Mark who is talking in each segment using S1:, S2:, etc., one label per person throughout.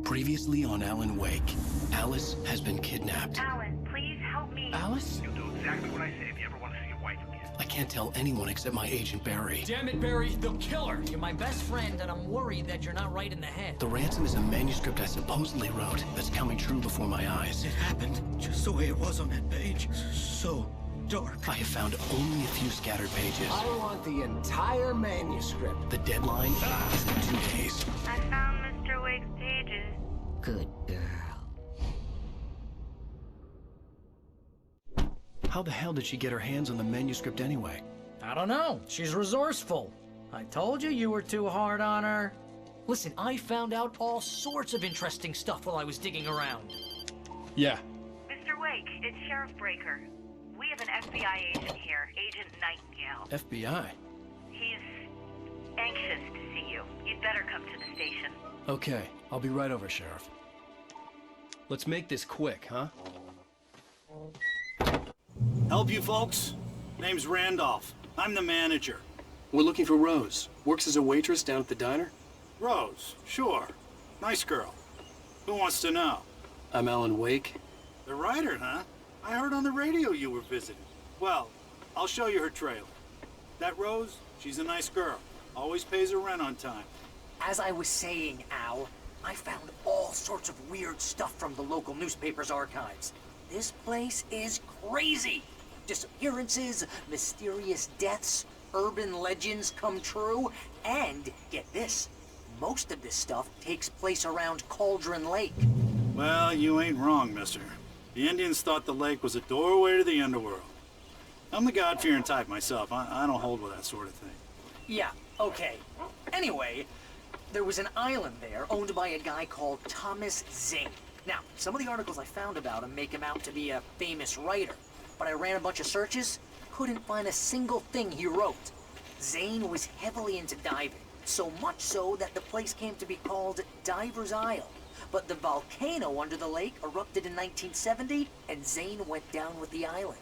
S1: Previously on Alan Wake, Alice has been kidnapped.
S2: Alan, please help me.
S1: Alice?
S3: You'll do exactly what I say if you ever want to see your wife again.
S1: I can't tell anyone except my agent Barry.
S4: Damn it, Barry, they'll kill her. You're my best friend, and I'm worried that you're not right in the head.
S1: The ransom is a manuscript I supposedly wrote that's coming true before my eyes.
S5: It happened just the way it was on that page. So dark.
S1: I have found only a few scattered pages.
S6: I want the entire manuscript.
S1: The deadline is in 2 days.
S2: I found Mr. Wake's pages.
S6: Good girl.
S1: How the hell did she get her hands on the manuscript anyway?
S4: I don't know. She's resourceful. I told you were too hard on her. Listen, I found out all sorts of interesting stuff while I was digging around.
S1: Yeah.
S2: Mr. Wake, it's Sheriff Breaker. We have an FBI agent here, Agent Nightingale.
S1: FBI?
S2: He's anxious to see you. You'd better come to the station.
S1: Okay, I'll be right over, Sheriff. Let's make this quick, huh?
S7: Help you folks? Name's Randolph. I'm the manager.
S1: We're looking for Rose. Works as a waitress down at the diner.
S7: Rose, sure. Nice girl. Who wants to know?
S1: I'm Alan Wake.
S7: The writer, huh? I heard on the radio you were visiting. Well, I'll show you her trailer. That Rose, she's a nice girl. Always pays her rent on time.
S4: As I was saying, Al, I found all sorts of weird stuff from the local newspaper's archives. This place is crazy. Disappearances, mysterious deaths, urban legends come true, and, get this, most of this stuff takes place around Cauldron Lake.
S7: Well, you ain't wrong, mister. The Indians thought the lake was a doorway to the underworld. I'm the God-fearing type myself. I don't hold with that sort of thing.
S4: Yeah, okay. Anyway, there was an island there owned by a guy called Thomas Zane. Now, some of the articles I found about him make him out to be a famous writer, but I ran a bunch of searches, couldn't find a single thing he wrote. Zane was heavily into diving, so much so that the place came to be called Diver's Isle. But the volcano under the lake erupted in 1970, and Zane went down with the island.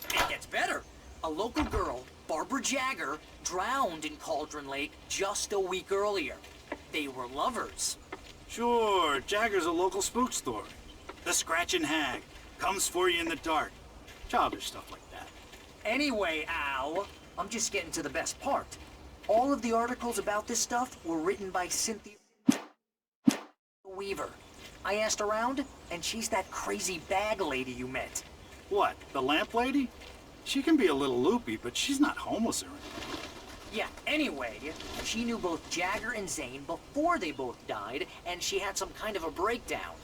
S4: It gets better. A local girl, Barbara Jagger, drowned in Cauldron Lake just a week earlier. They were lovers.
S7: Sure, Jagger's a local spook story. The Scratching Hag comes for you in the dark. Childish stuff like that.
S4: Anyway, Al, I'm just getting to the best part. All of the articles about this stuff were written by Cynthia Weaver. I asked around, and she's that crazy bag lady you met.
S7: What, the lamp lady? She can be a little loopy, but she's not homeless or anything.
S4: Yeah, anyway, she knew both Jagger and Zane before they both died, and she had some kind of a breakdown.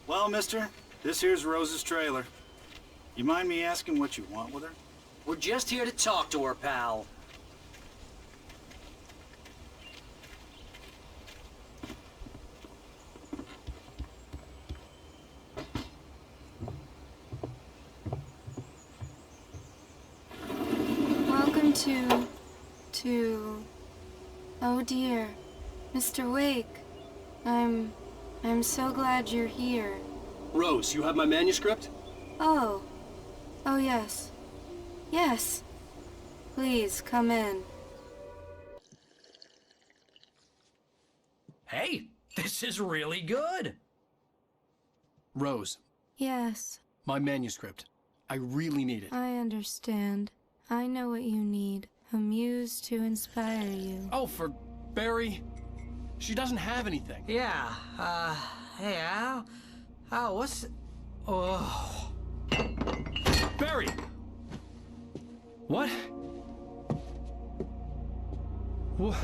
S7: Well, mister, this here's Rose's trailer. You mind me asking what you want with her?
S4: We're just here to talk to her, pal.
S8: Welcome to... Oh dear, Mr. Wake. I'm so glad you're here.
S1: Rose, you have my manuscript?
S8: Oh. Oh yes. Yes. Please, come in.
S4: Hey, this is really good.
S1: Rose,
S8: Yes,
S1: my manuscript. I really need it.
S8: I understand. I know what you need. A muse to inspire you.
S1: Oh, for Barry? She doesn't have anything.
S4: Yeah, hey, Al? Al, what's... Oh...
S1: Barry! What? What?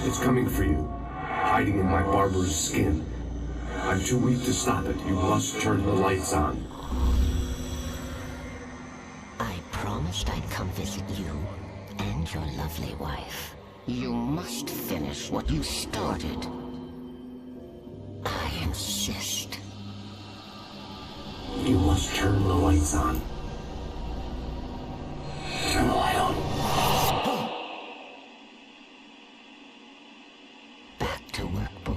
S9: It's coming for you, hiding in my barber's skin. I'm too weak to stop it. You must turn the lights on.
S6: I promised I'd come visit you and your lovely wife. You must finish what you started. I insist.
S9: You must turn the lights on. Turn the light on.
S6: Back to work, boy.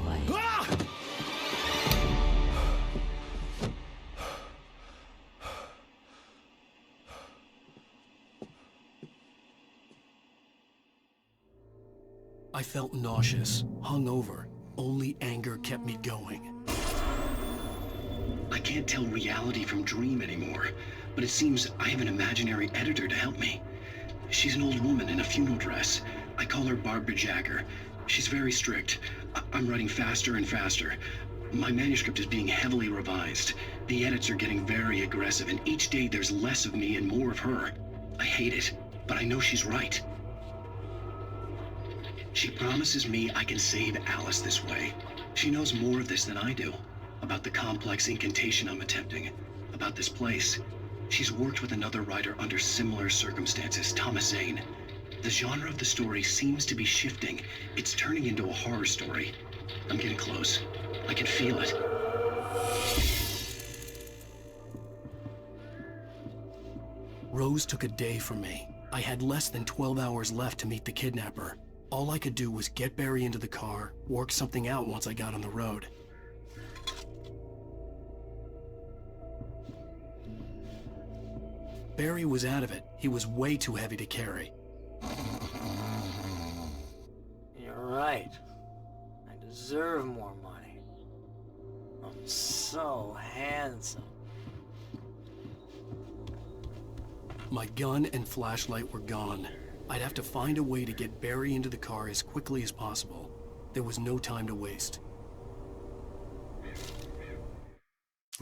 S1: I felt nauseous, hungover. Only anger kept me going.
S10: I can't tell reality from dream anymore, but it seems I have an imaginary editor to help me. She's an old woman in a funeral dress. I call her Barbara Jagger. She's very strict. I'm writing faster and faster. My manuscript is being heavily revised. The edits are getting very aggressive, and each day there's less of me and more of her. I hate it, but I know she's right. She promises me I can save Alice this way. She knows more of this than I do. About the complex incantation I'm attempting. About this place. She's worked with another writer under similar circumstances, Thomas Zane. The genre of the story seems to be shifting. It's turning into a horror story. I'm getting close. I can feel it.
S1: Rose took a day from me. I had less than 12 hours left to meet the kidnapper. All I could do was get Barry into the car, work something out once I got on the road. Barry was out of it. He was way too heavy to carry.
S4: You're right. I deserve more money. I'm so handsome.
S1: My gun and flashlight were gone. I'd have to find a way to get Barry into the car as quickly as possible. There was no time to waste.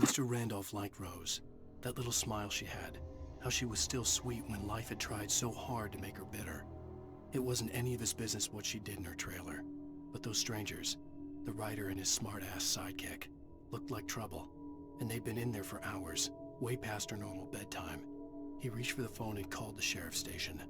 S1: Mr. Randolph liked Rose. That little smile she had. How she was still sweet when life had tried so hard to make her bitter. It wasn't any of his business what she did in her trailer. But those strangers, the writer and his smart-ass sidekick, looked like trouble. And they'd been in there for hours, way past her normal bedtime. He reached for the phone and called the sheriff's station.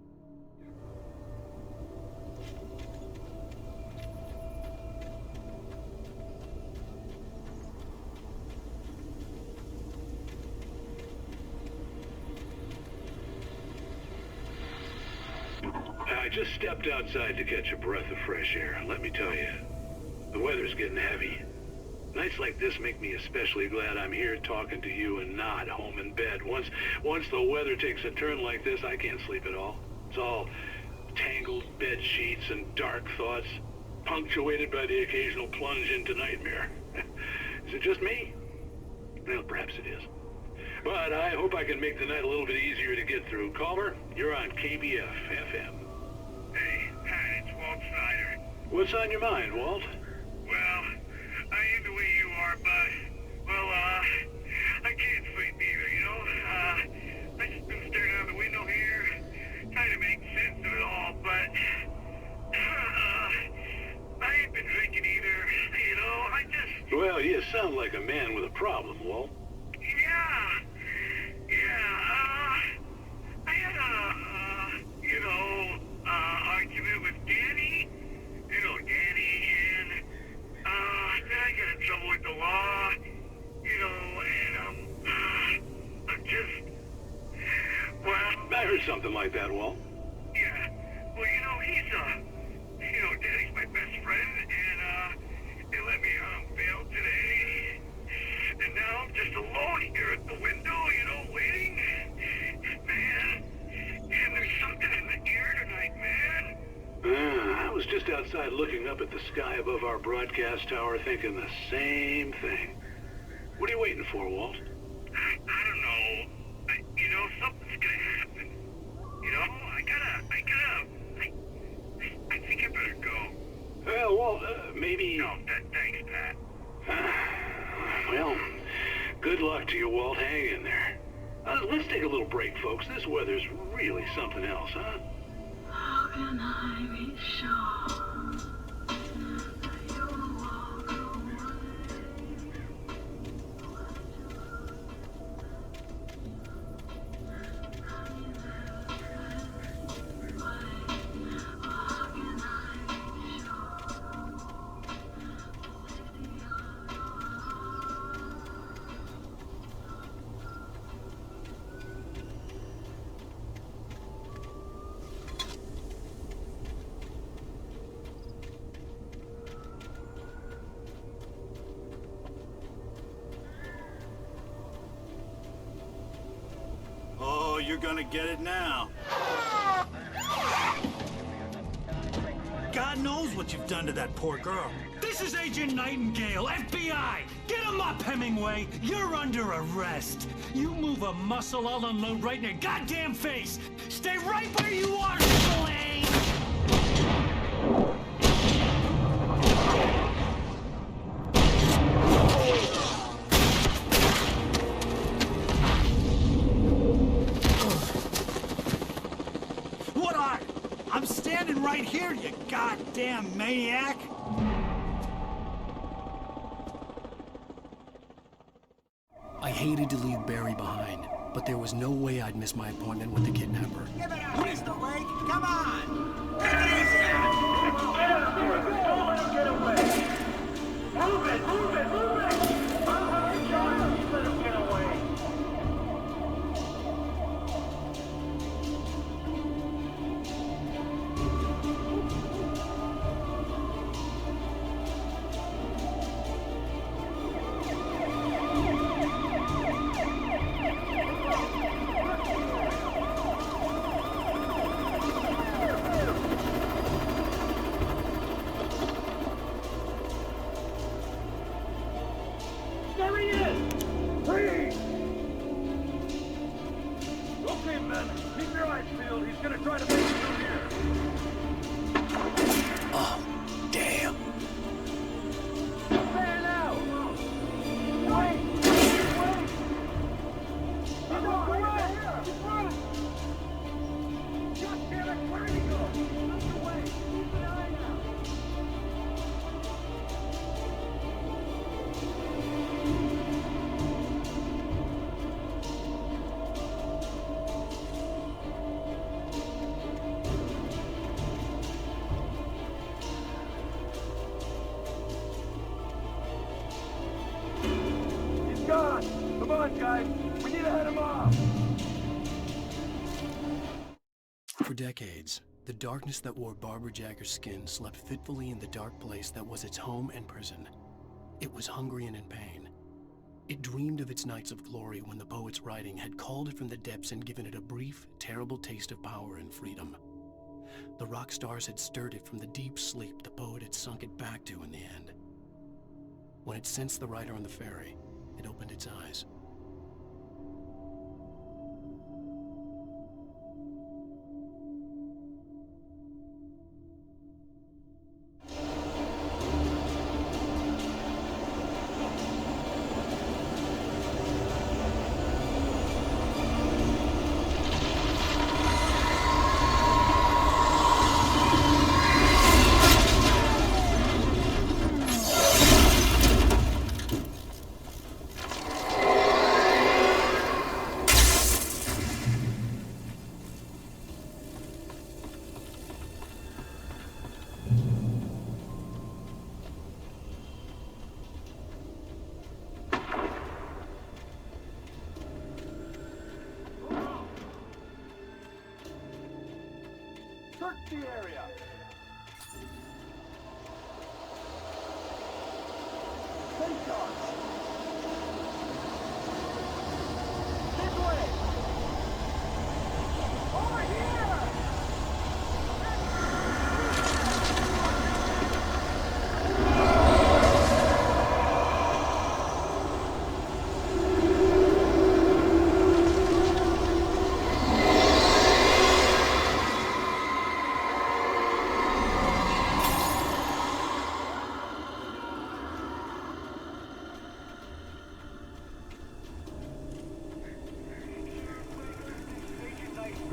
S3: I just stepped outside to catch a breath of fresh air. Let me tell you, the weather's getting heavy. Nights like this make me especially glad I'm here talking to you and not home in bed. Once the weather takes a turn like this, I can't sleep at all. It's all tangled bed sheets and dark thoughts, punctuated by the occasional plunge into nightmare. Is it just me? Well, perhaps it is. But I hope I can make the night a little bit easier to get through. Calmer, you're on KBF FM.
S11: Hey, Pat, it's Walt Snyder.
S3: What's on your mind, Walt?
S11: Well, I am the way you are, but, well, I can't sleep either, you know? I just been staring out the window here, trying to make sense of it all, but, I ain't been drinking either, you know? I just...
S3: Well, you sound like a man with a problem, Walt.
S11: I had argument with Danny. You know, Danny, and, then I got in trouble with the law, you know, and, I'm just, well...
S3: I heard something like that, Walt.
S11: Yeah, well, you know, Danny's my best friend, and, they let me on bail today. And now I'm just alone here at the window, you know, waiting. Man, and there's something in the air tonight, man.
S3: I was just outside looking up at the sky above our broadcast tower thinking the same thing. What are you waiting for, Walt?
S11: I don't know. You know, something's gonna happen. You know, I think I better go.
S3: Well, Walt, maybe...
S11: No, thanks, Pat.
S3: Well, good luck to you, Walt. Hang in there. Let's take a little break, folks. This weather's really something else, huh?
S8: How can I be sure?
S7: gonna get it now. God knows what you've done to that poor girl.
S12: This is Agent Nightingale, FBI! Get him up, Hemingway! You're under arrest! You move a muscle, I'll unload right in your goddamn face! Stay right where you are, Slane!
S7: What are? I'm standing right here, you goddamn maniac!
S1: I hated to leave Barry behind, but there was no way I'd miss my appointment with the kidnapper.
S13: Give it up, Mr. Wake! Come on!
S11: Get up here! Don't let him get away! Move it! Move it! Move it! Don't let him get away! There he is! Freeze! Okay, men, keep your eyes peeled. He's gonna try to make it through here.
S1: Oh, damn.
S11: There now! Wait! Wait! He's on the way! He's running! God damn it, where did he go? He's away! Keep an eye out! He's gone! Come on, guys! We need to head him off!
S1: For decades, the darkness that wore Barbara Jagger's skin slept fitfully in the dark place that was its home and prison. It was hungry and in pain. It dreamed of its nights of glory when the poet's writing had called it from the depths and given it a brief, terrible taste of power and freedom. The rock stars had stirred it from the deep sleep the poet had sunk it back to in the end. When it sensed the writer on the ferry, it opened its eyes.
S11: Search the area! Stay sharp! This way! Over here!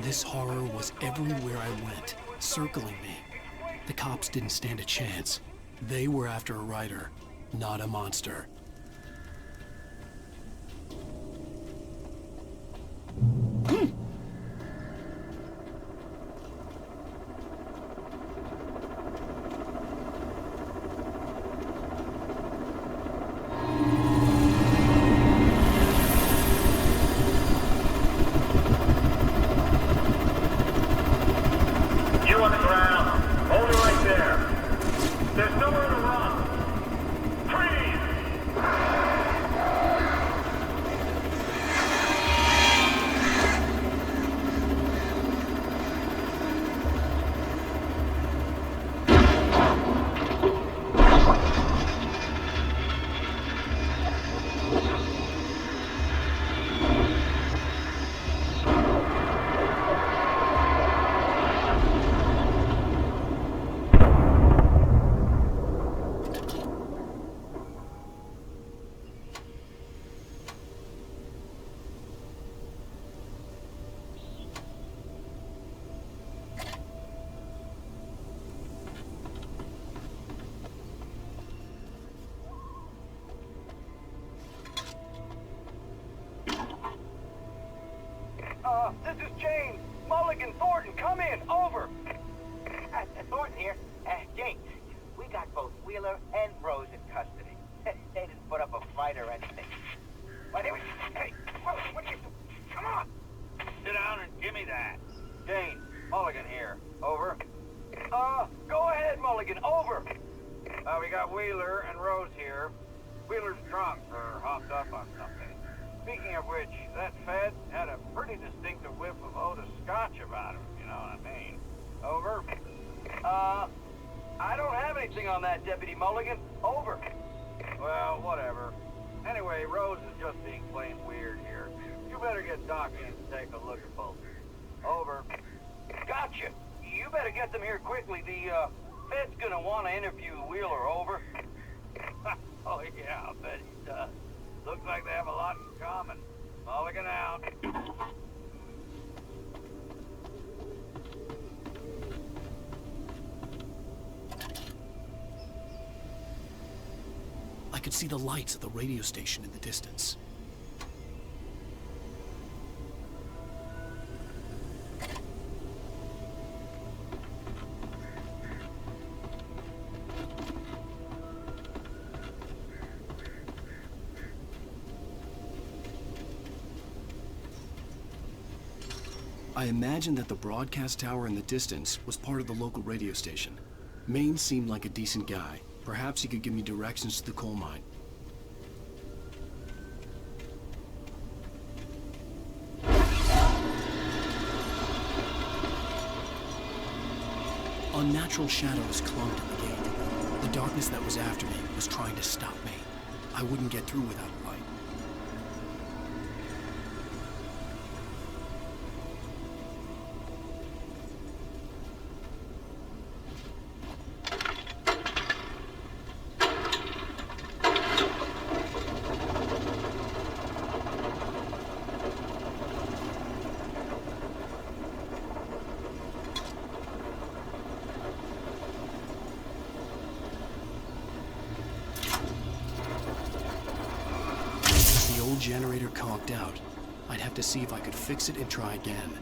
S1: This horror was everywhere I went, circling me. The cops didn't stand a chance. They were after a writer, not a monster.
S11: You on the ground. Hold it right there. There's nowhere to run. Freeze!
S13: Wheeler and Rose in custody. They didn't put up a fight or anything. But anyway, hey, what are you doing? Come on! Sit down and give me that. Jane, Mulligan here. Over. Go ahead, Mulligan. Over. We got Wheeler and Rose here. Wheeler's drunk or hopped up on something. Speaking of which, that Fed had a pretty distinctive whiff of Otis Scotch about him, you know what I mean. Over. I don't have anything on that, Deputy Mulligan. Over. Well, whatever. Anyway, Rose is just being plain weird here. You better get Doc in to take a look at both. Over. Gotcha. You better get them here quickly. The, Fed's gonna want to interview Wheeler. Over. Oh, yeah, I bet he does. Looks like they have a lot in common. Mulligan out.
S1: I could see the lights of the radio station in the distance. I imagined that the broadcast tower in the distance was part of the local radio station. Maine seemed like a decent guy. Perhaps he could give me directions to the coal mine. Unnatural shadows clung to the gate. The darkness that was after me was trying to stop me. I wouldn't get through without a light. Generator conked out. I'd have to see if I could fix it and try again.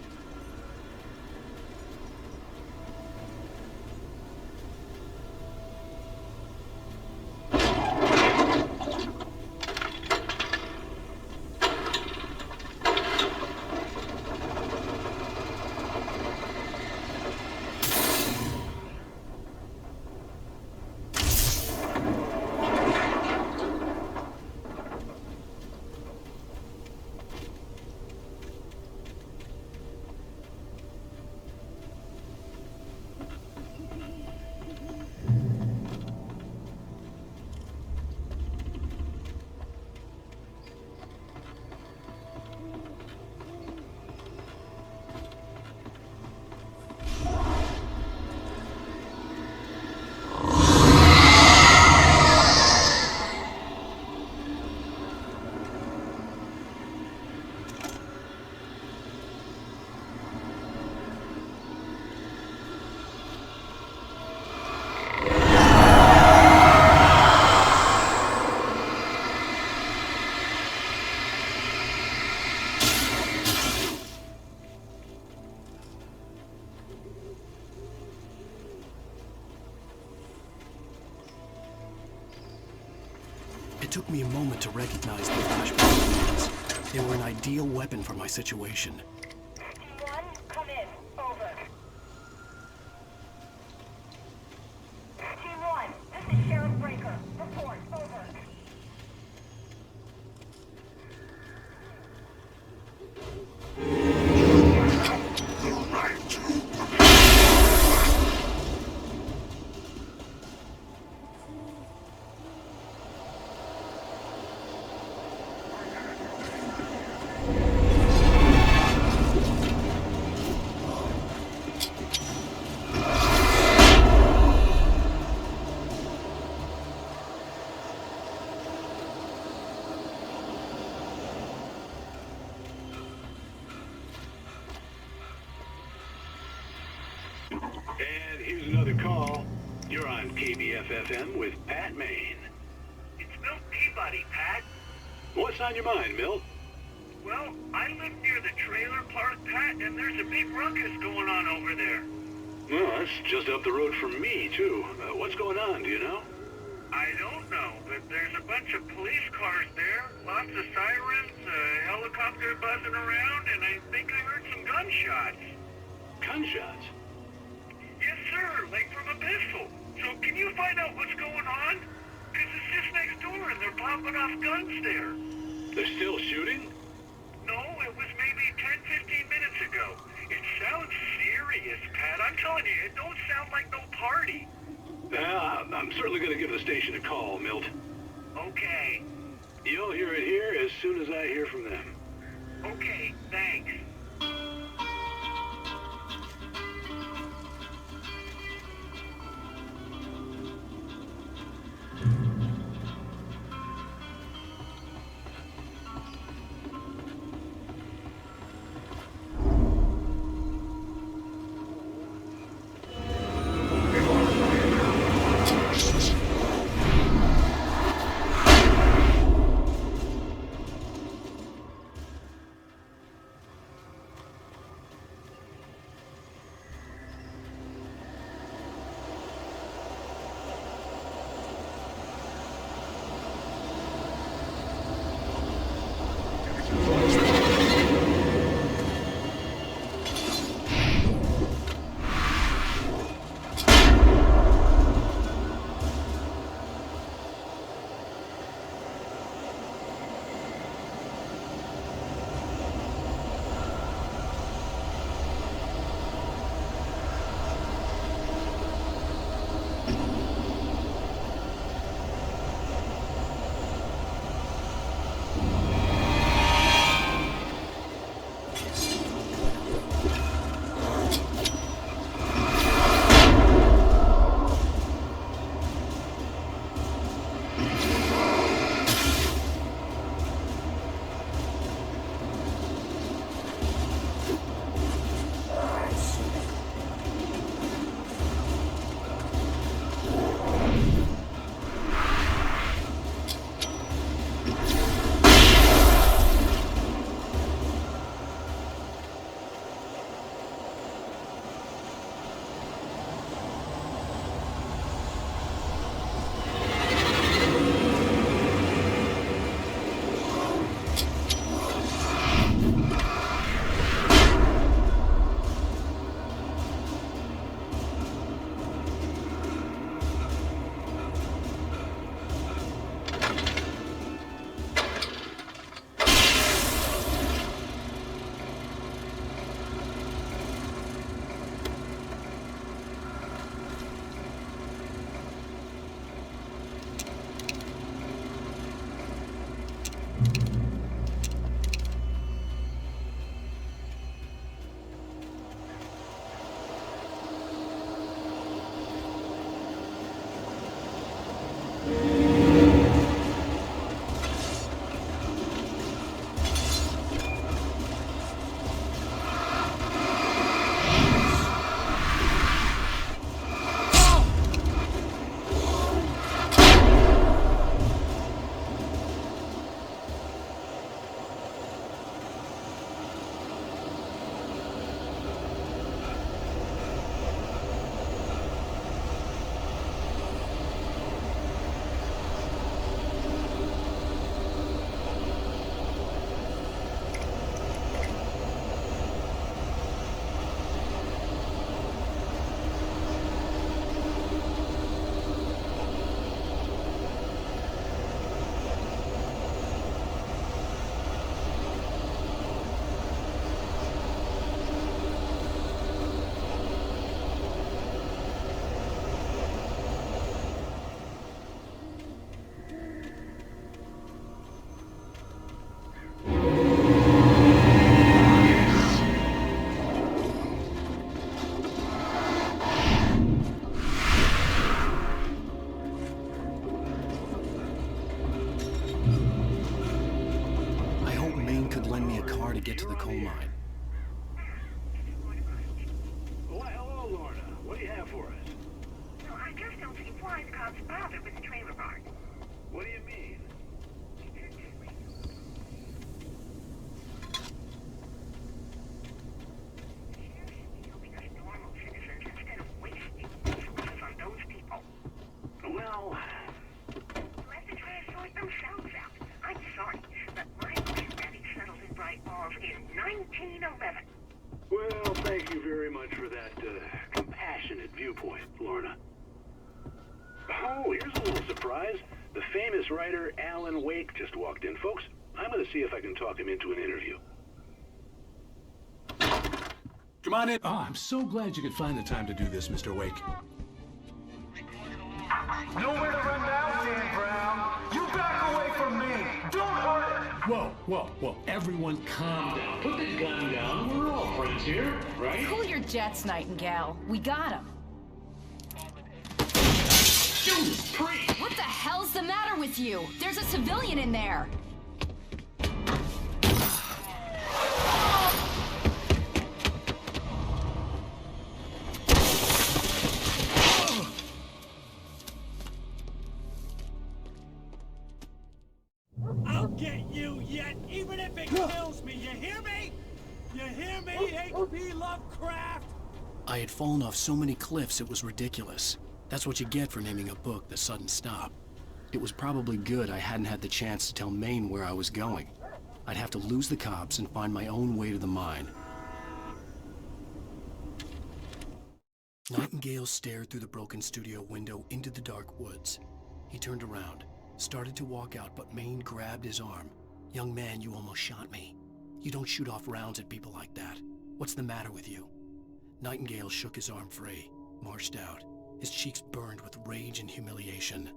S1: It took me a moment to recognize the flashbang grenades. They were an ideal weapon for my situation.
S2: Team 1, come in. Over. Team 1, this is Sheriff Breaker. Report. Over.
S3: And here's another call. You're on KBFFM with Pat Maine.
S11: It's Milt Peabody, Pat.
S3: What's on your mind, Milt?
S11: Well, I live near the trailer park, Pat, and there's a big ruckus going on over there.
S3: Well, that's just up the road from me, too. What's going on, do you know?
S11: I don't know, but there's a bunch of police cars there, lots of sirens, a helicopter buzzing around, and I think I heard some gunshots.
S3: Gunshots?
S11: Yes, sir, like from a pistol. So can you find out what's going on? Because it's just next door and they're popping off guns there.
S3: They're still shooting?
S11: No, it was maybe 10, 15 minutes ago. It sounds serious, Pat. I'm telling you, it don't sound like no party.
S3: I'm certainly going to give the station a call, Milt.
S11: Okay.
S3: You'll hear it here as soon as I hear from them.
S11: Okay, thanks.
S1: to get to the coal mine.
S3: Well, hello, Lorna. What do you have for us?
S2: Well, I just don't see why the cops bothered with the trailer park.
S3: What do you mean?
S2: Normal citizens instead of wasting resources on those people.
S3: Well, surprise, the famous writer Alan Wake just walked in. Folks, I'm going to see if I can talk him into an interview.
S1: Come on in. Oh, I'm so glad you could find the time to do this, Mr. Wake.
S11: Nowhere to run now, Dan Brown. You back away from me. Don't hurt it.
S1: Whoa. Everyone calm down. Put the gun down. We're all friends here, right?
S14: Cool your jets, Nightingale. We got him.
S1: Judas Priest!
S14: What the hell's the matter with you? There's a civilian in there.
S12: I'll get you yet, even if it kills me. You hear me? You hear me, H.P. Lovecraft?
S1: I had fallen off so many cliffs it was ridiculous. That's what you get for naming a book The Sudden Stop. It was probably good I hadn't had the chance to tell Maine where I was going. I'd have to lose the cops and find my own way to the mine. Nightingale stared through the broken studio window into the dark woods. He turned around, started to walk out, but Maine grabbed his arm. "Young man, you almost shot me. You don't shoot off rounds at people like that. What's the matter with you?" Nightingale shook his arm free, marched out. His cheeks burned with rage and humiliation.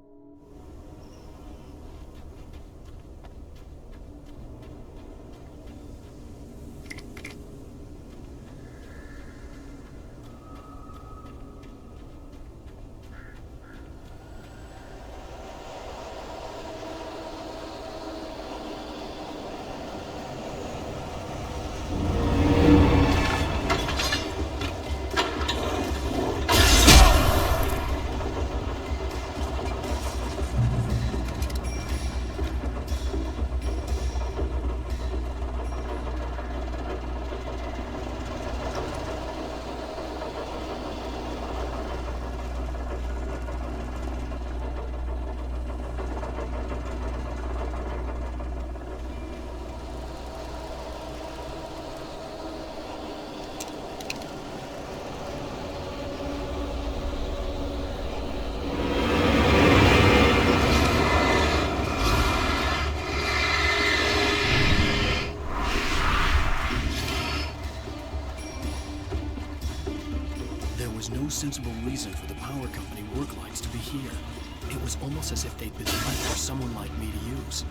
S1: No sensible reason for the power company work lights to be here. It was almost as if they'd been left for someone like me to use.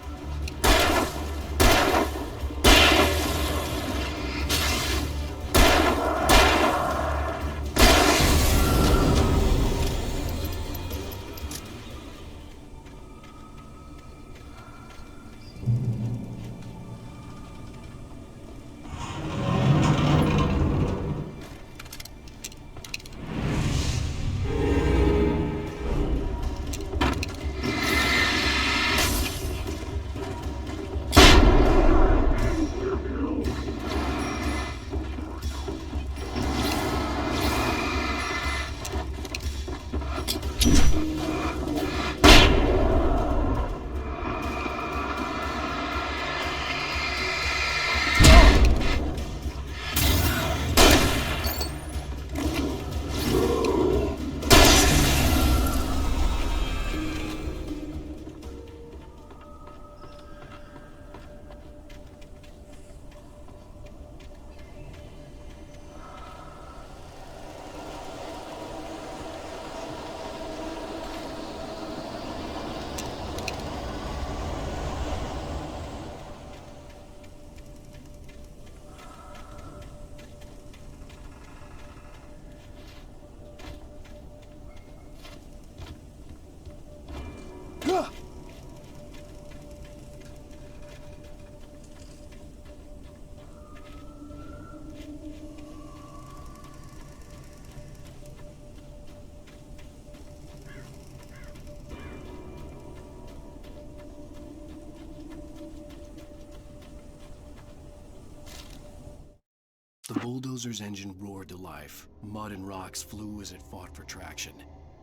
S1: The bulldozer's engine roared to life. Mud and rocks flew as it fought for traction.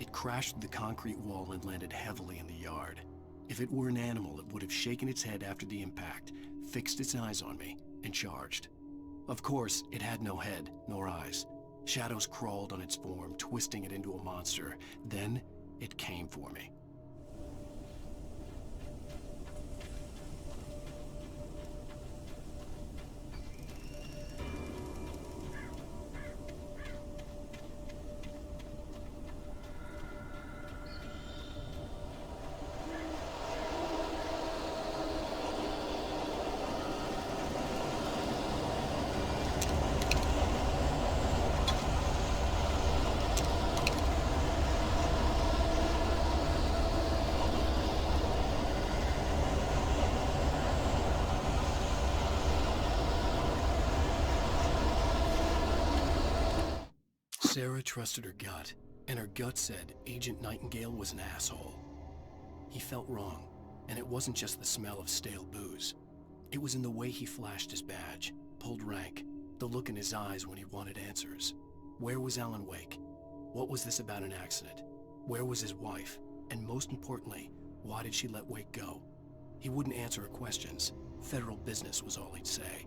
S1: It crashed through the concrete wall and landed heavily in the yard. If it were an animal, it would have shaken its head after the impact, fixed its eyes on me, and charged. Of course, it had no head, nor eyes. Shadows crawled on its form, twisting it into a monster. Then, it came for me. Sarah trusted her gut, and her gut said Agent Nightingale was an asshole. He felt wrong, and it wasn't just the smell of stale booze. It was in the way he flashed his badge, pulled rank, the look in his eyes when he wanted answers. Where was Alan Wake? What was this about an accident? Where was his wife? And most importantly, why did she let Wake go? He wouldn't answer her questions. Federal business was all he'd say.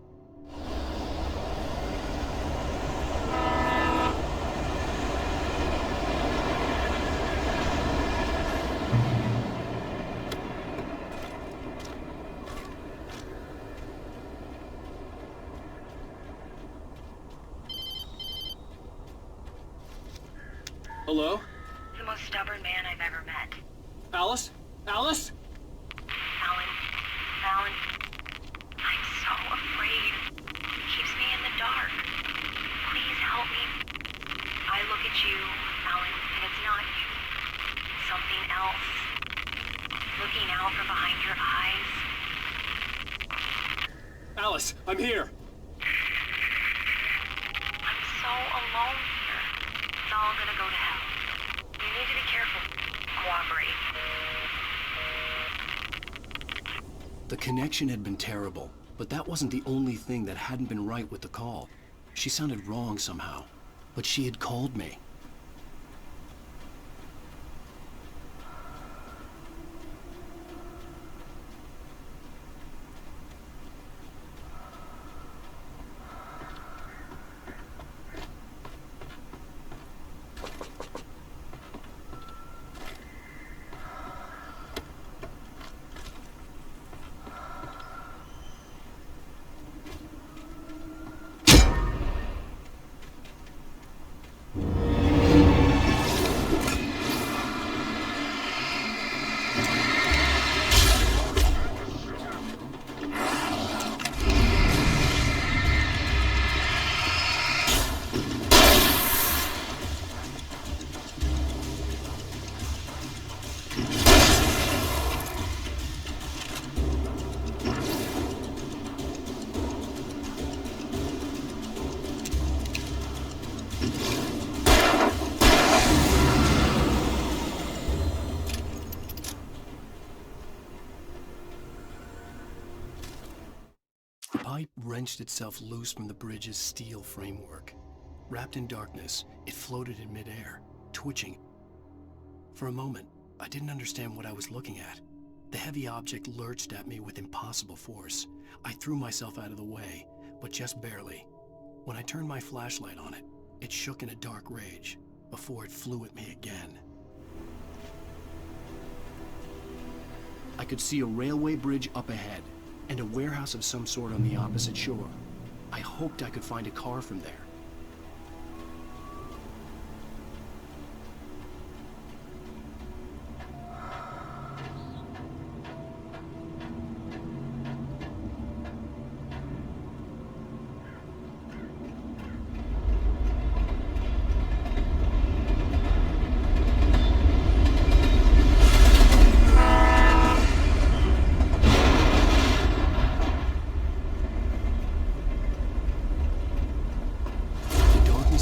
S15: Hello?
S2: The most stubborn man I've ever met.
S15: Alice? Alice?
S2: Alan, I'm so afraid. He keeps me in the dark. Please help me. I look at you, Alan, and it's not you. It's something else. Looking out from behind your eyes.
S15: Alice, I'm here.
S2: I'm so alone here. It's all gonna go to hell. You need to be careful. Cooperate.
S1: The connection had been terrible, but that wasn't the only thing that hadn't been right with the call. She sounded wrong somehow, but she had called me. The pipe wrenched itself loose from the bridge's steel framework. Wrapped in darkness, it floated in midair, twitching. For a moment, I didn't understand what I was looking at. The heavy object lurched at me with impossible force. I threw myself out of the way, but just barely. When I turned my flashlight on it, it shook in a dark rage, before it flew at me again. I could see a railway bridge up ahead, and a warehouse of some sort on the opposite shore. I hoped I could find a car from there.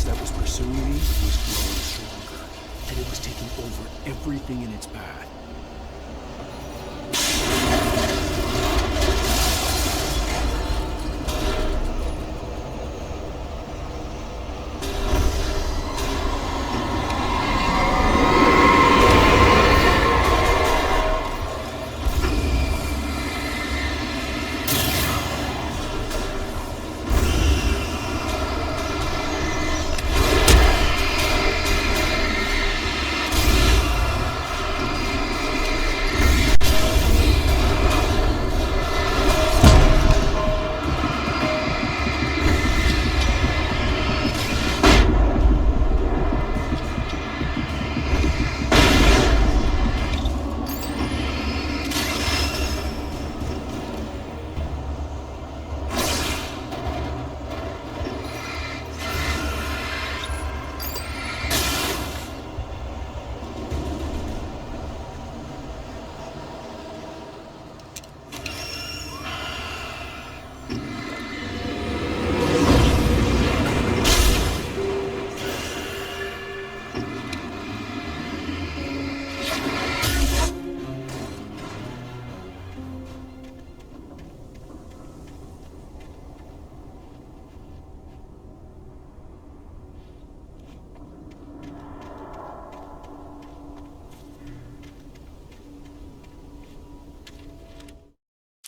S1: That was pursuing me was growing stronger, and it was taking over everything in its path.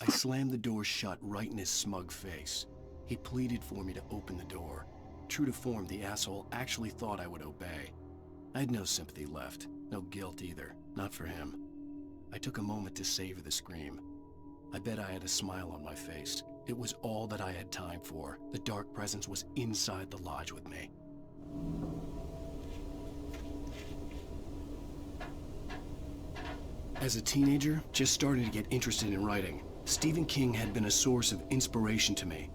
S1: I slammed the door shut right in his smug face. He pleaded for me to open the door. True to form, the asshole actually thought I would obey. I had no sympathy left, no guilt either, not for him. I took a moment to savor the scream. I bet I had a smile on my face. It was all that I had time for. The dark presence was inside the lodge with me. As a teenager, just starting to get interested in writing, Stephen King had been a source of inspiration to me.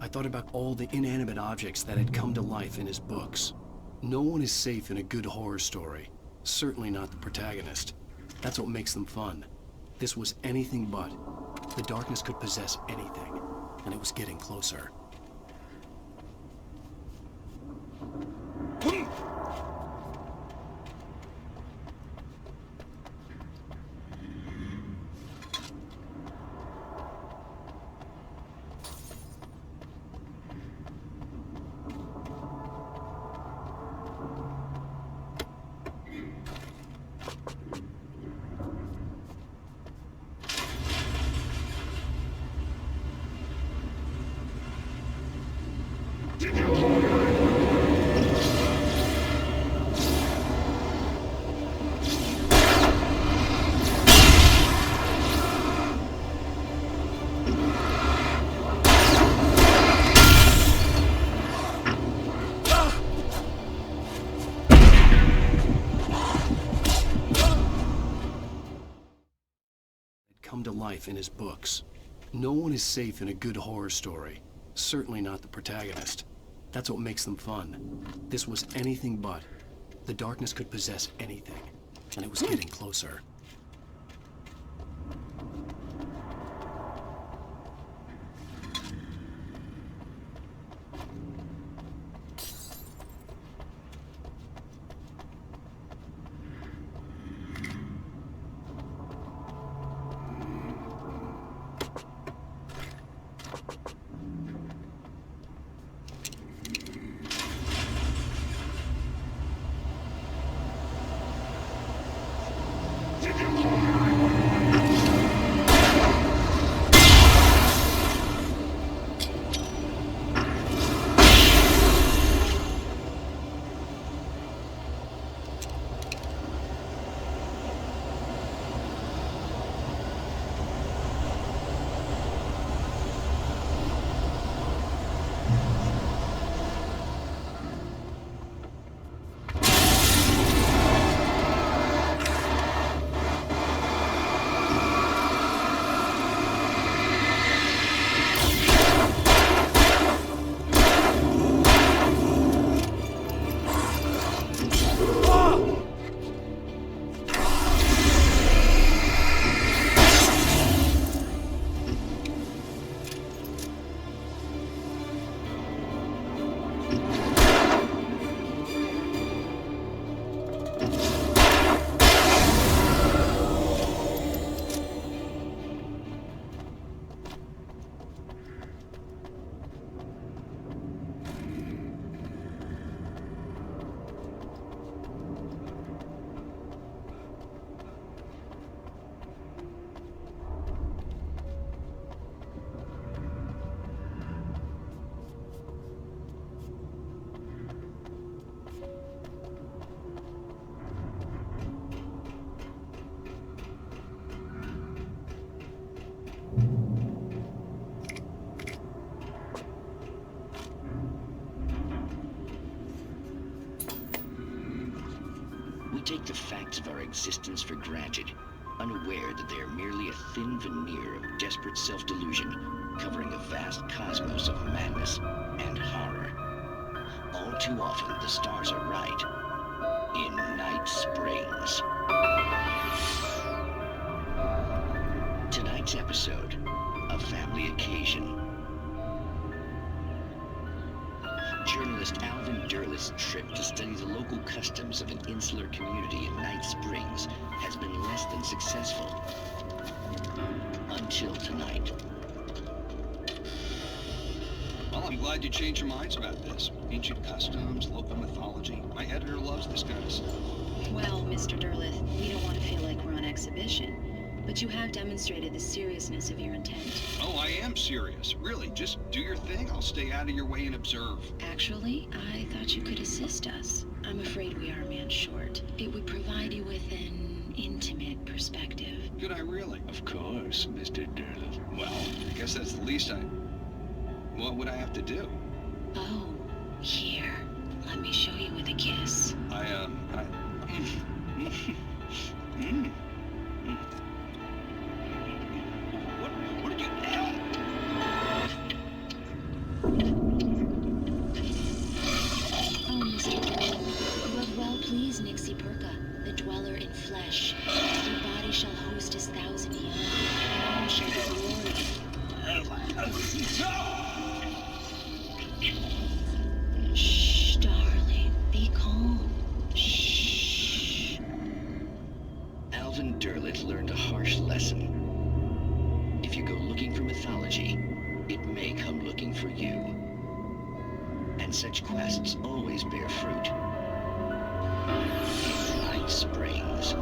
S1: I thought about all the inanimate objects that had come to life in his books. No one is safe in a good horror story. Certainly not the protagonist. That's what makes them fun. This was anything but. The darkness could possess anything, and it was getting closer. Come to life in his books. No one is safe in a good horror story. Certainly not the protagonist. That's what makes them fun. This was anything but. The darkness could possess anything, and it was getting closer.
S16: We take the facts of our existence for granted, unaware that they are merely a thin veneer of desperate self-delusion, covering a vast cosmos of madness and horror. All too often, the stars are right. In Night Springs. Tonight's episode, A Family Occasion. Journalist Alvin Derleth's trip to study the local customs of an insular community in Night Springs has been less than successful. Until tonight.
S10: Well, I'm glad you changed your minds about this. Ancient customs, local mythology. My editor loves this kind of stuff.
S17: Well, Mr. Derleth, we don't want to feel like we're on exhibition. but you have demonstrated the seriousness of your intent.
S10: Oh, I am serious. Really, just do your thing. I'll stay out of your way and observe.
S17: Actually, I thought you could assist us. I'm afraid we are a man short. It would provide you with an intimate perspective.
S10: Could I really? Of course, Mr. Derleth. Well, I guess that's the least What would I have to do?
S17: Oh, here. Let me show you with a kiss.
S10: What did you...
S17: Oh, Mr. Derleth, you have well pleased Nixie Perka, the dweller in flesh. Your body shall host his 1,000 young, and all shall be glory. Shh, darling, be calm. Shh.
S16: Alvin Derleth learned a harsh lesson. If you go looking for mythology, it may come looking for you. And such quests always bear fruit. Night Springs.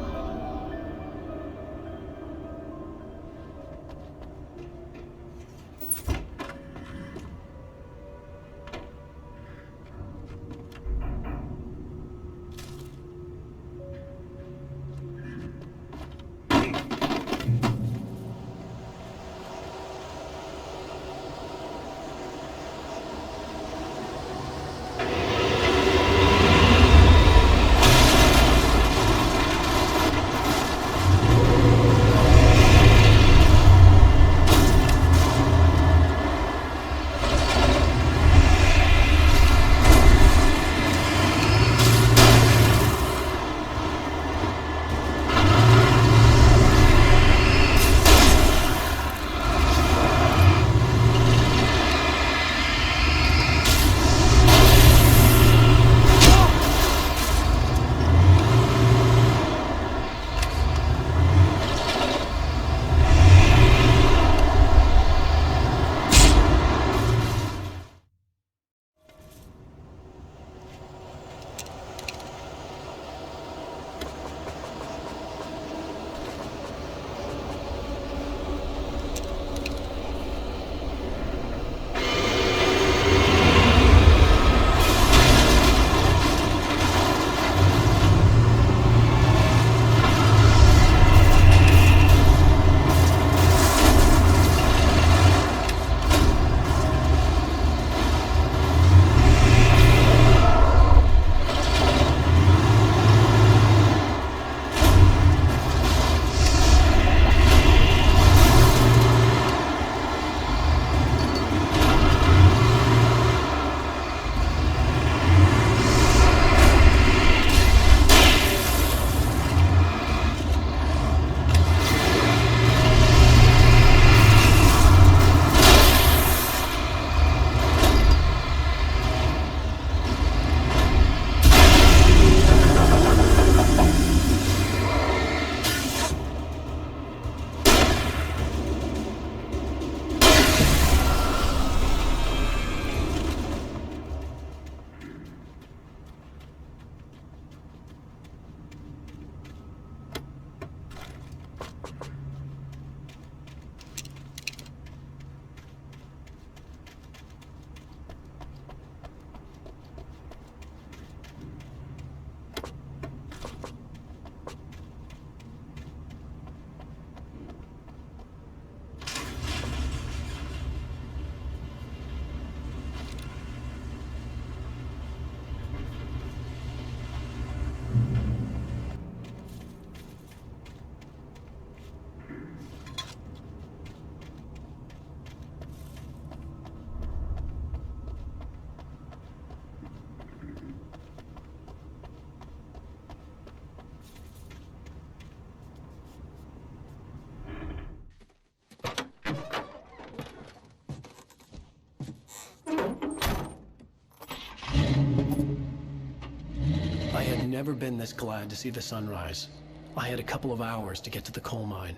S1: I had never been this glad to see the sunrise. I had a couple of hours to get to the coal mine.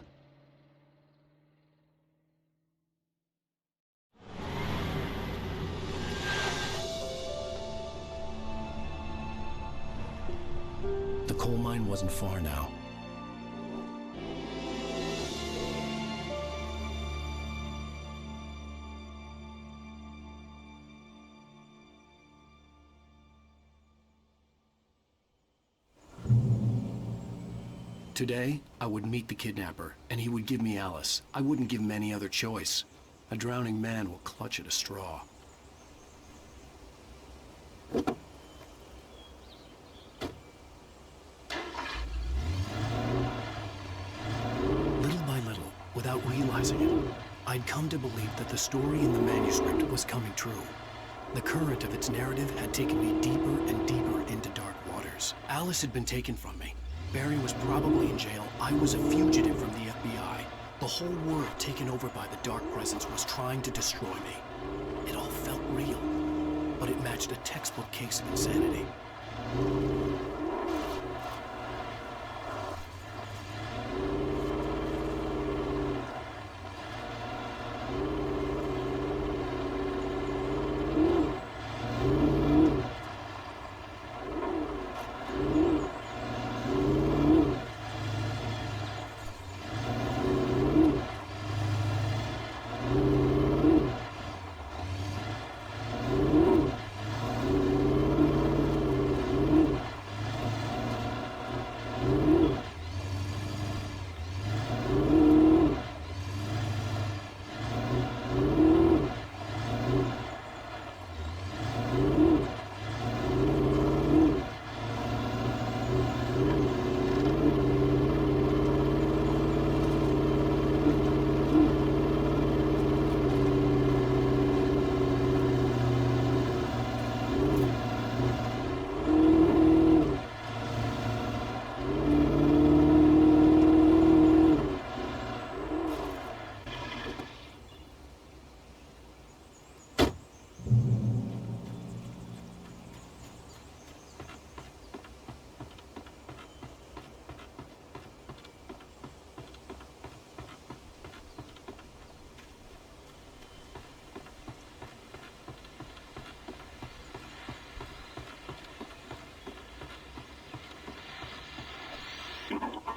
S1: The coal mine wasn't far now. Today, I would meet the kidnapper, and he would give me Alice. I wouldn't give him any other choice. A drowning man will clutch at a straw. Little by little, without realizing it, I'd come to believe that the story in the manuscript was coming true. The current of its narrative had taken me deeper and deeper into dark waters. Alice had been taken from me. Barry was probably in jail. I was a fugitive from the FBI. The whole world taken over by the dark presence was trying to destroy me. It all felt real, but it matched a textbook case of insanity.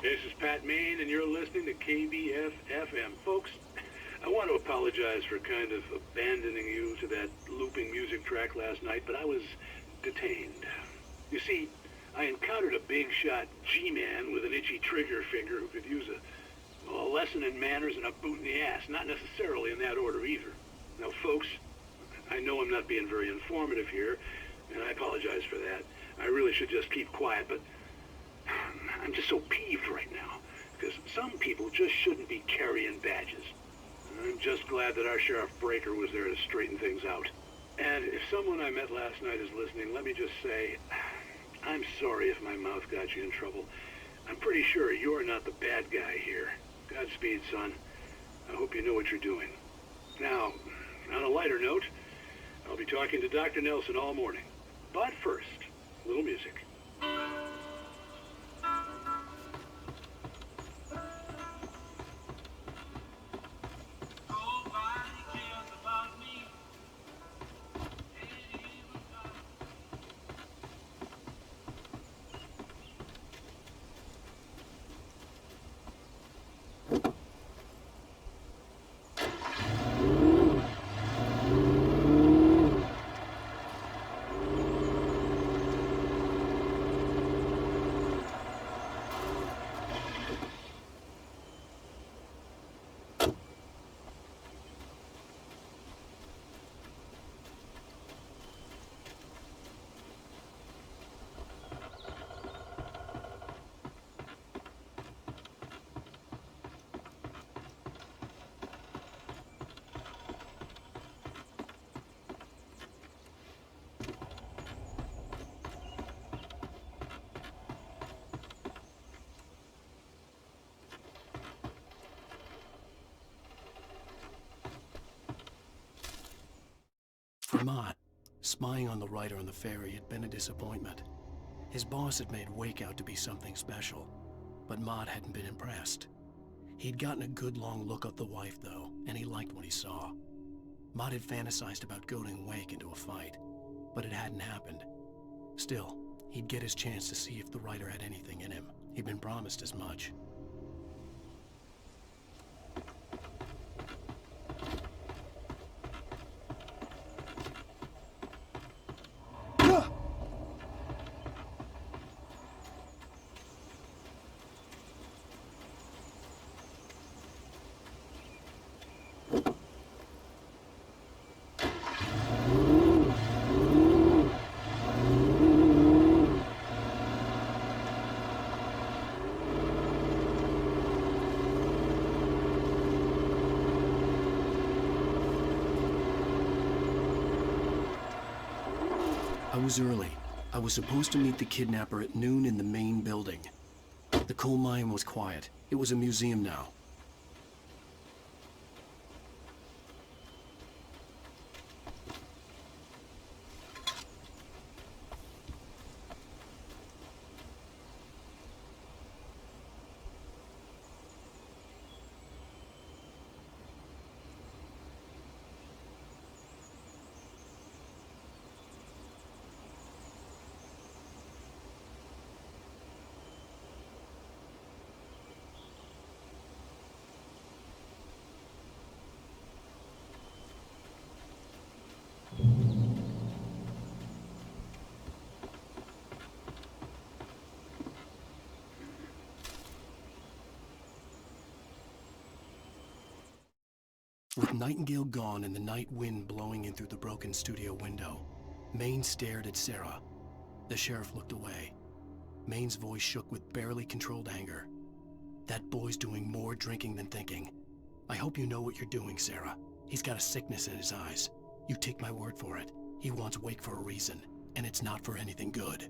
S3: This is Pat Main, and you're listening to KBF-FM. Folks, I want to apologize for kind of abandoning you to that looping music track last night, but I was detained. You see, I encountered a big-shot G-man with an itchy trigger finger who could use a lesson in manners and a boot in the ass, not necessarily in that order either. Now, folks, I know I'm not being very informative here, and I apologize for that. I really should just keep quiet, but I'm just so peeved right now, because some people just shouldn't be carrying badges. I'm just glad that our Sheriff Breaker was there to straighten things out. And if someone I met last night is listening, let me just say, I'm sorry if my mouth got you in trouble. I'm pretty sure you're not the bad guy here. Godspeed, son. I hope you know what you're doing. Now, on a lighter note, I'll be talking to Dr. Nelson all morning. But first, a little music.
S1: For Mott, spying on the writer on the ferry had been a disappointment. His boss had made Wake out to be something special, but Mott hadn't been impressed. He'd gotten a good long look at the wife, though, and he liked what he saw. Mott had fantasized about goading Wake into a fight, but it hadn't happened. Still, he'd get his chance to see if the writer had anything in him. He'd been promised as much. I was early. I was supposed to meet the kidnapper at noon in the main building. The coal mine was quiet. It was a museum now. With Nightingale gone and the night wind blowing in through the broken studio window, Maine stared at Sarah. The sheriff looked away. Maine's voice shook with barely controlled anger. That boy's doing more drinking than thinking. I hope you know what you're doing, Sarah. He's got a sickness in his eyes. You take my word for it. He wants Wake for a reason, and it's not for anything good.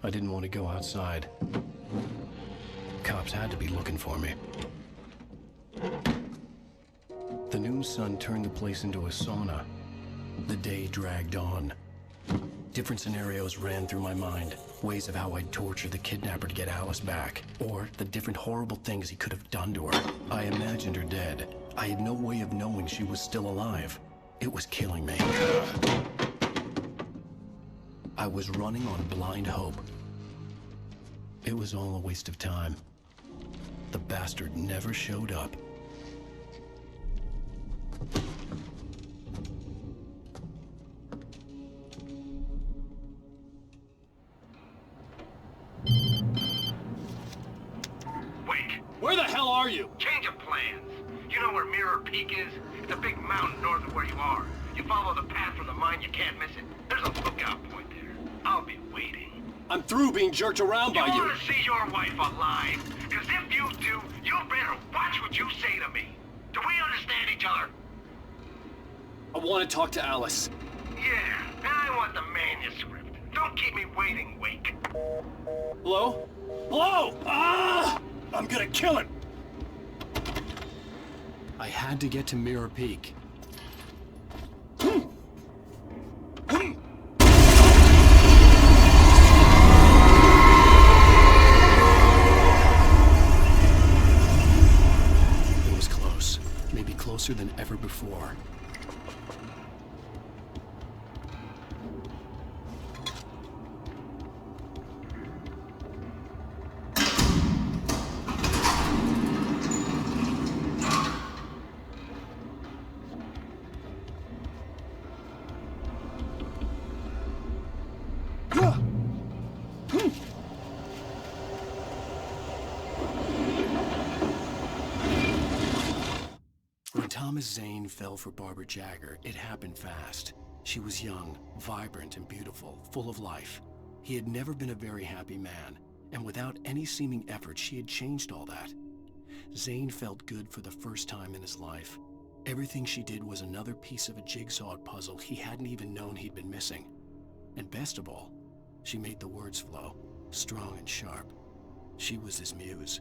S1: I didn't want to go outside. Cops had to be looking for me. The noon sun turned the place into a sauna. The day dragged on. Different scenarios ran through my mind. Ways of how I'd torture the kidnapper to get Alice back. Or the different horrible things he could have done to her. I imagined her dead. I had no way of knowing she was still alive. It was killing me. I was running on blind hope. It was all a waste of time. The bastard never showed up.
S11: Wake!
S15: Where the hell are you?
S11: Change of plans. You know where Mirror Peak is? It's a big mountain north of where you are. You follow the path from the mine, you can't miss it. There's a lookout point there. I'll be waiting.
S15: I'm through being jerked around by you.
S11: You want to see your wife alive? Because if you do, you better watch what you say to me. Do we understand each other?
S15: I want to talk to Alice.
S11: Yeah, and I want the manuscript. Don't keep me waiting, Wake.
S15: Hello? Hello! Ah! I'm gonna kill him!
S1: I had to get to Mirror Peak. It was close. Maybe closer than ever before. When Thomas Zane fell for Barbara Jagger, it happened fast. She was young, vibrant, and beautiful, full of life. He had never been a very happy man, and without any seeming effort, she had changed all that. Zane felt good for the first time in his life. Everything she did was another piece of a jigsaw puzzle he hadn't even known he'd been missing. And best of all, she made the words flow, strong and sharp. She was his muse.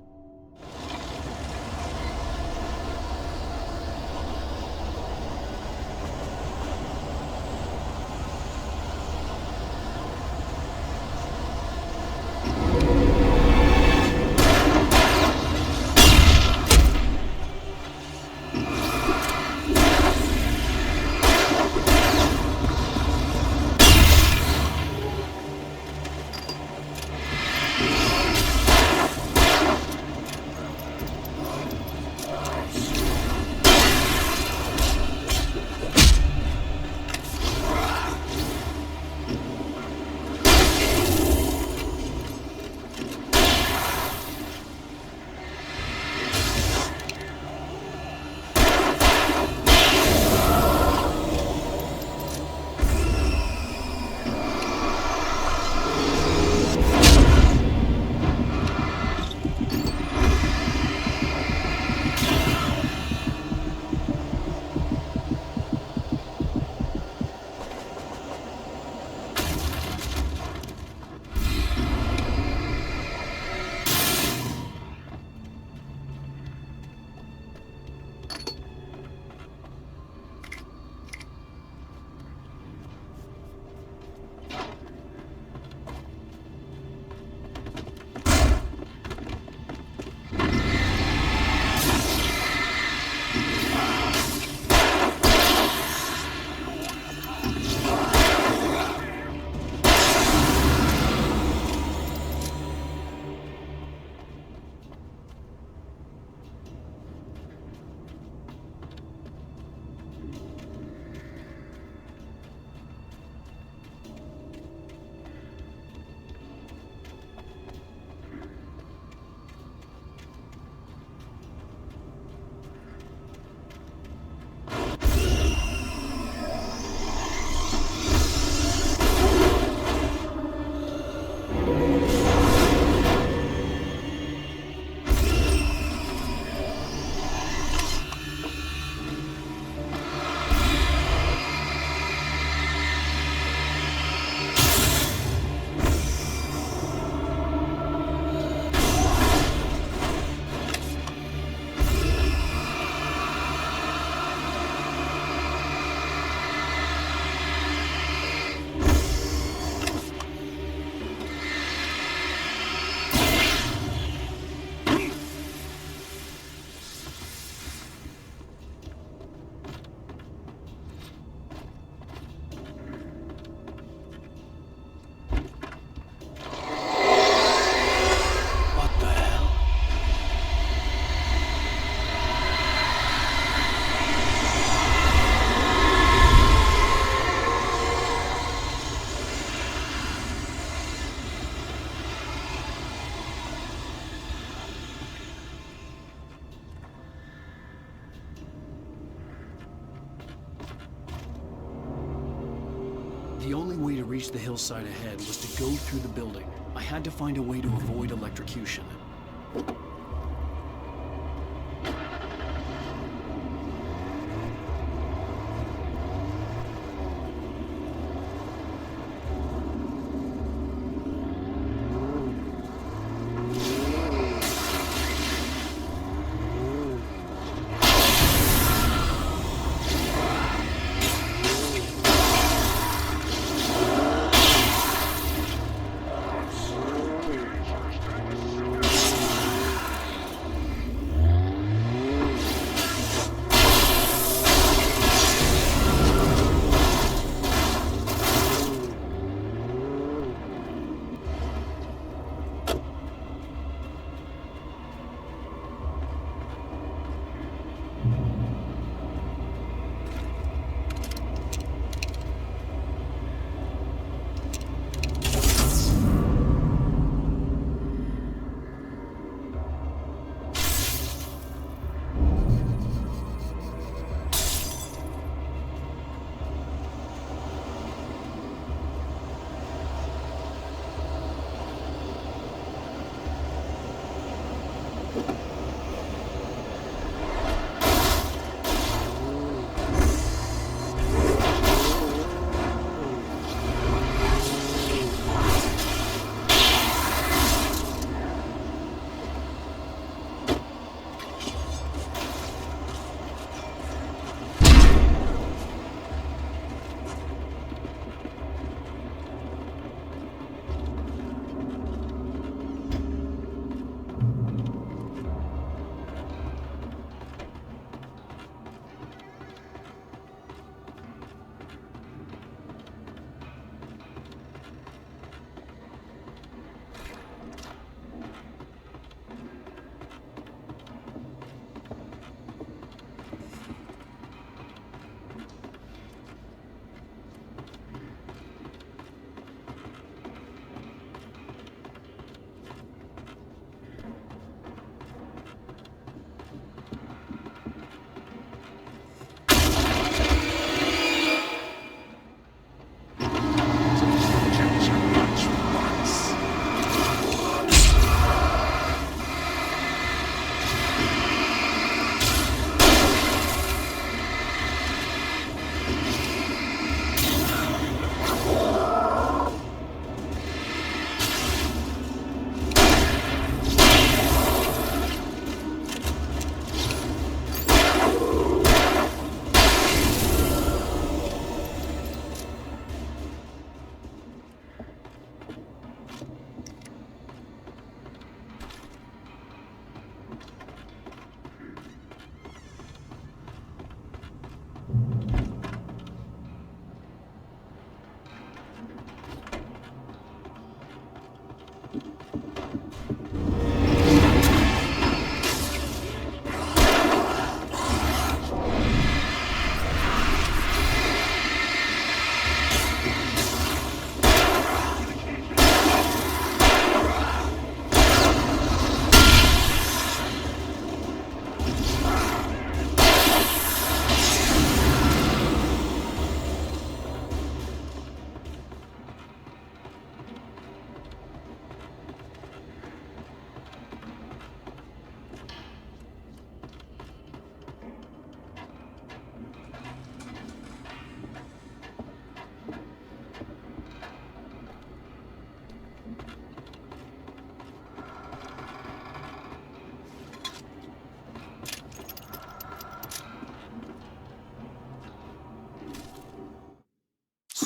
S1: The only way to reach the hillside ahead was to go through the building. I had to find a way to avoid electrocution.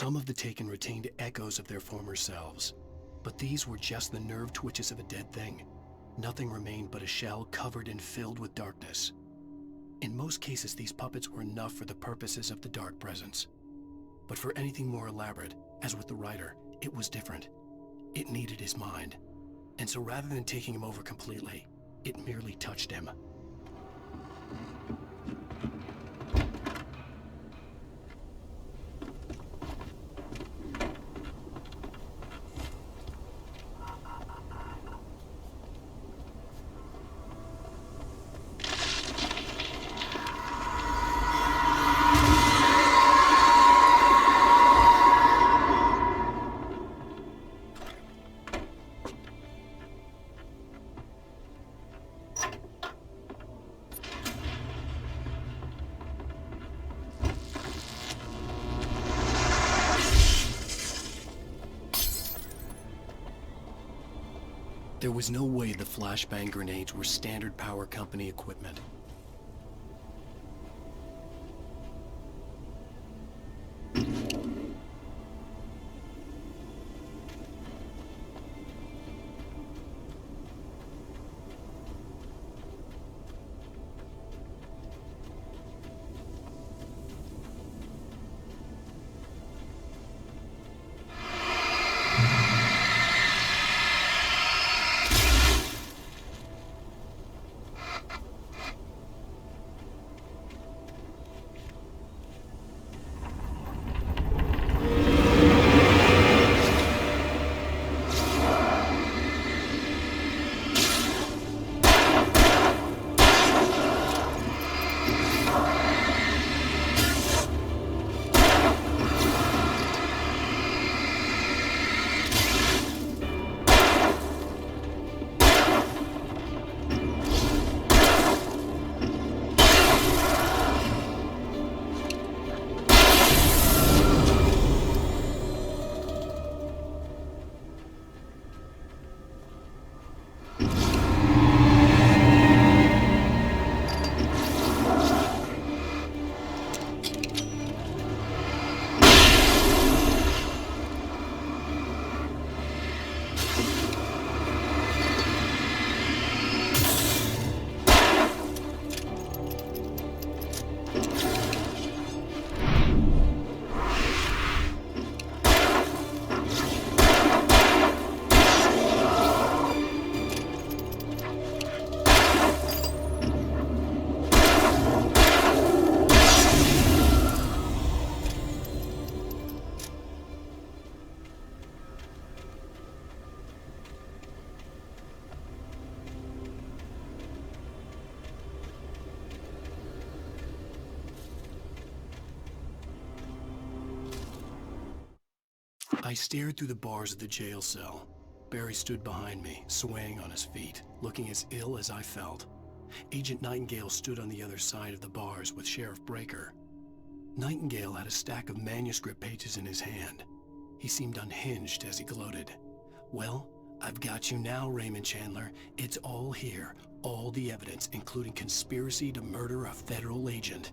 S1: Some of the Taken retained echoes of their former selves, but these were just the nerve twitches of a dead thing. Nothing remained but a shell covered and filled with darkness. In most cases, these puppets were enough for the purposes of the Dark Presence. But for anything more elaborate, as with the writer, it was different. It needed his mind. And so rather than taking him over completely, it merely touched him. There was no way the flashbang grenades were standard power company equipment. I stared through the bars of the jail cell. Barry stood behind me, swaying on his feet, looking as ill as I felt. Agent Nightingale stood on the other side of the bars with Sheriff Breaker. Nightingale had a stack of manuscript pages in his hand. He seemed unhinged as he gloated. "Well, I've got you now, Raymond Chandler. It's all here. All the evidence, including conspiracy to murder a federal agent."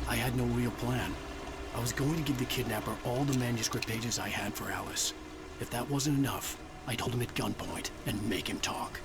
S1: I had no real plan. I was going to give the kidnapper all the manuscript pages I had for Alice. If that wasn't enough, I'd hold him at gunpoint and make him talk.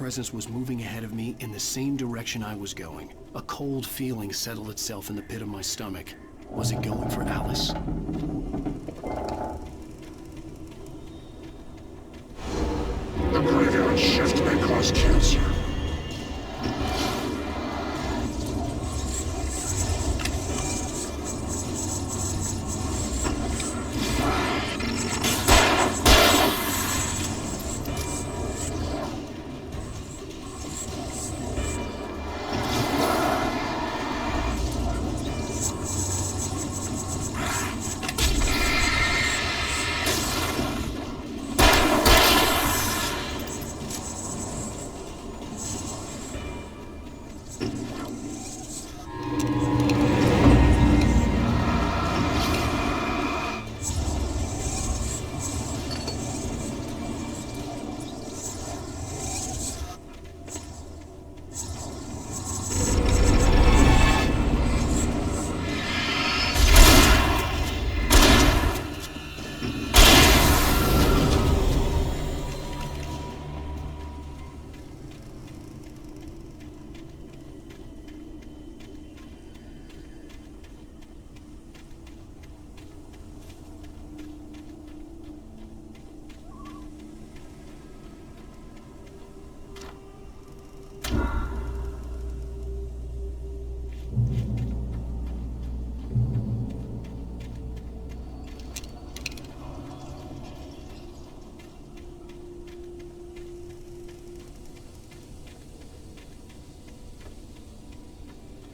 S1: presence was moving ahead of me in the same direction I was going. A cold feeling settled itself in the pit of my stomach. Was it going for Alice?
S9: The graveyard shift may cause cancer.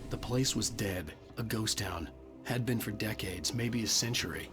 S1: The place was dead, a ghost town. Had been for decades, maybe a century.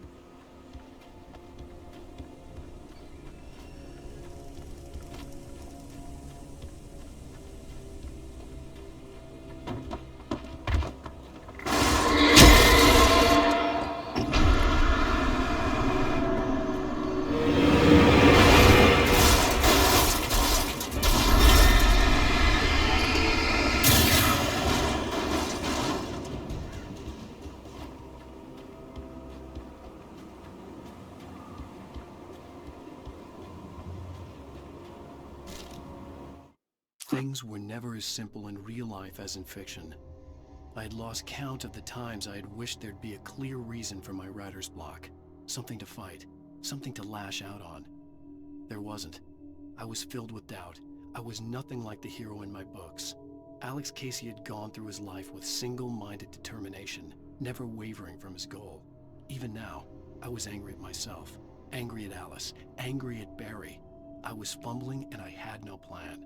S1: Things were never as simple in real life as in fiction. I had lost count of the times I had wished there'd be a clear reason for my writer's block. Something to fight, something to lash out on. There wasn't. I was filled with doubt. I was nothing like the hero in my books. Alex Casey had gone through his life with single-minded determination, never wavering from his goal. Even now, I was angry at myself, angry at Alice, angry at Barry. I was fumbling and I had no plan.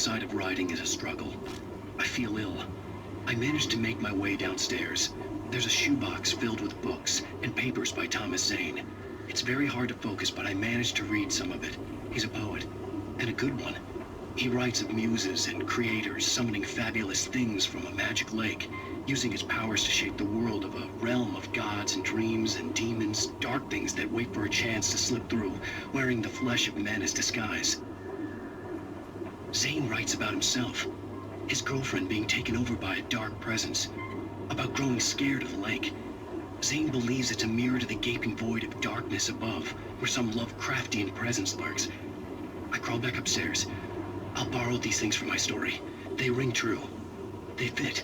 S10: side of writing is a struggle. I feel ill. I managed to make my way downstairs. There's a shoebox filled with books and papers by Thomas Zane. It's very hard to focus, but I managed to read some of it. He's a poet, and a good one. He writes of muses and creators summoning fabulous things from a magic lake, using his powers to shape the world of a realm of gods and dreams and demons, dark things that wait for a chance to slip through, wearing the flesh of men as disguise. Zane writes about himself, his girlfriend being taken over by a dark presence, about growing scared of the lake. Zane believes it's a mirror to the gaping void of darkness above, where some Lovecraftian presence lurks. I crawl back upstairs. I'll borrow these things for my story. They ring true. They fit.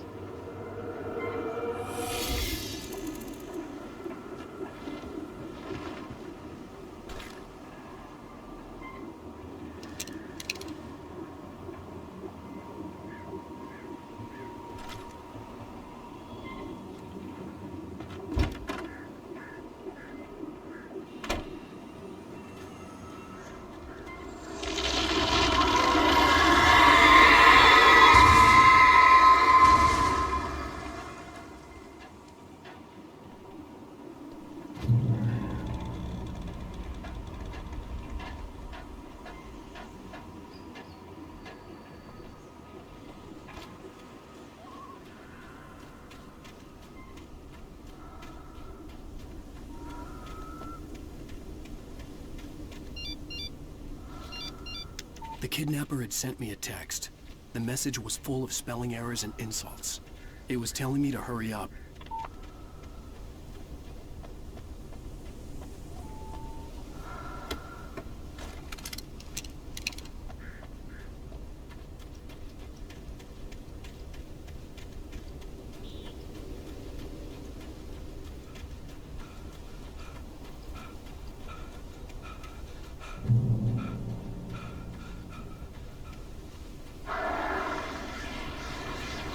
S1: The kidnapper had sent me a text. The message was full of spelling errors and insults. It was telling me to hurry up.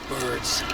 S4: Birds.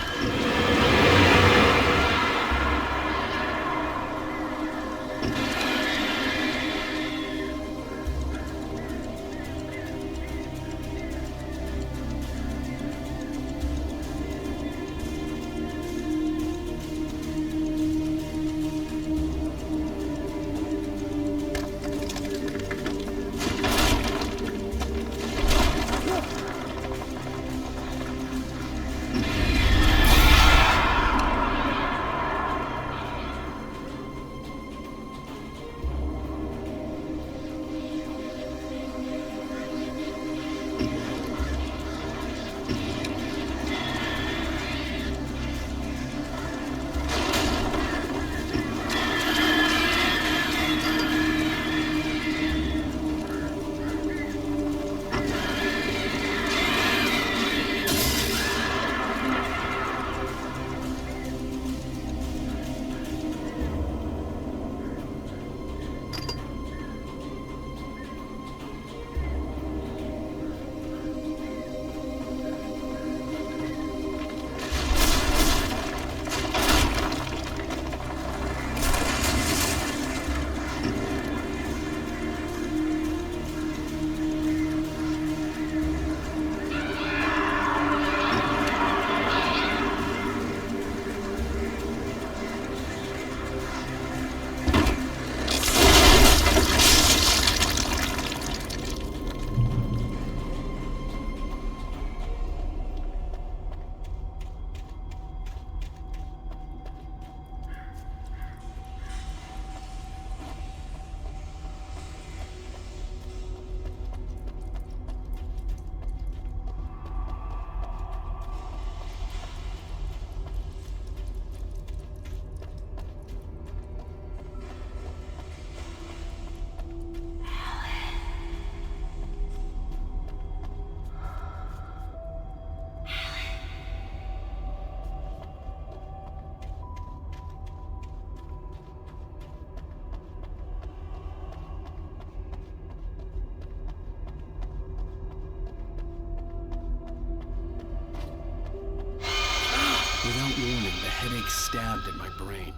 S1: Without warning, the headache stabbed at my brain.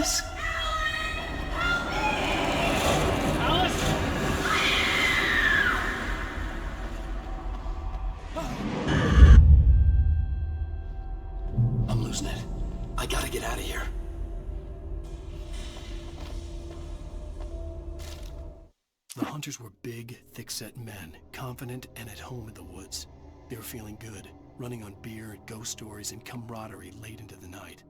S1: Alice? I'm losing it. I gotta get out of here. The hunters were big, thick-set men, confident and at home in the woods. They were feeling good, running on beer, ghost stories, and camaraderie late into the night.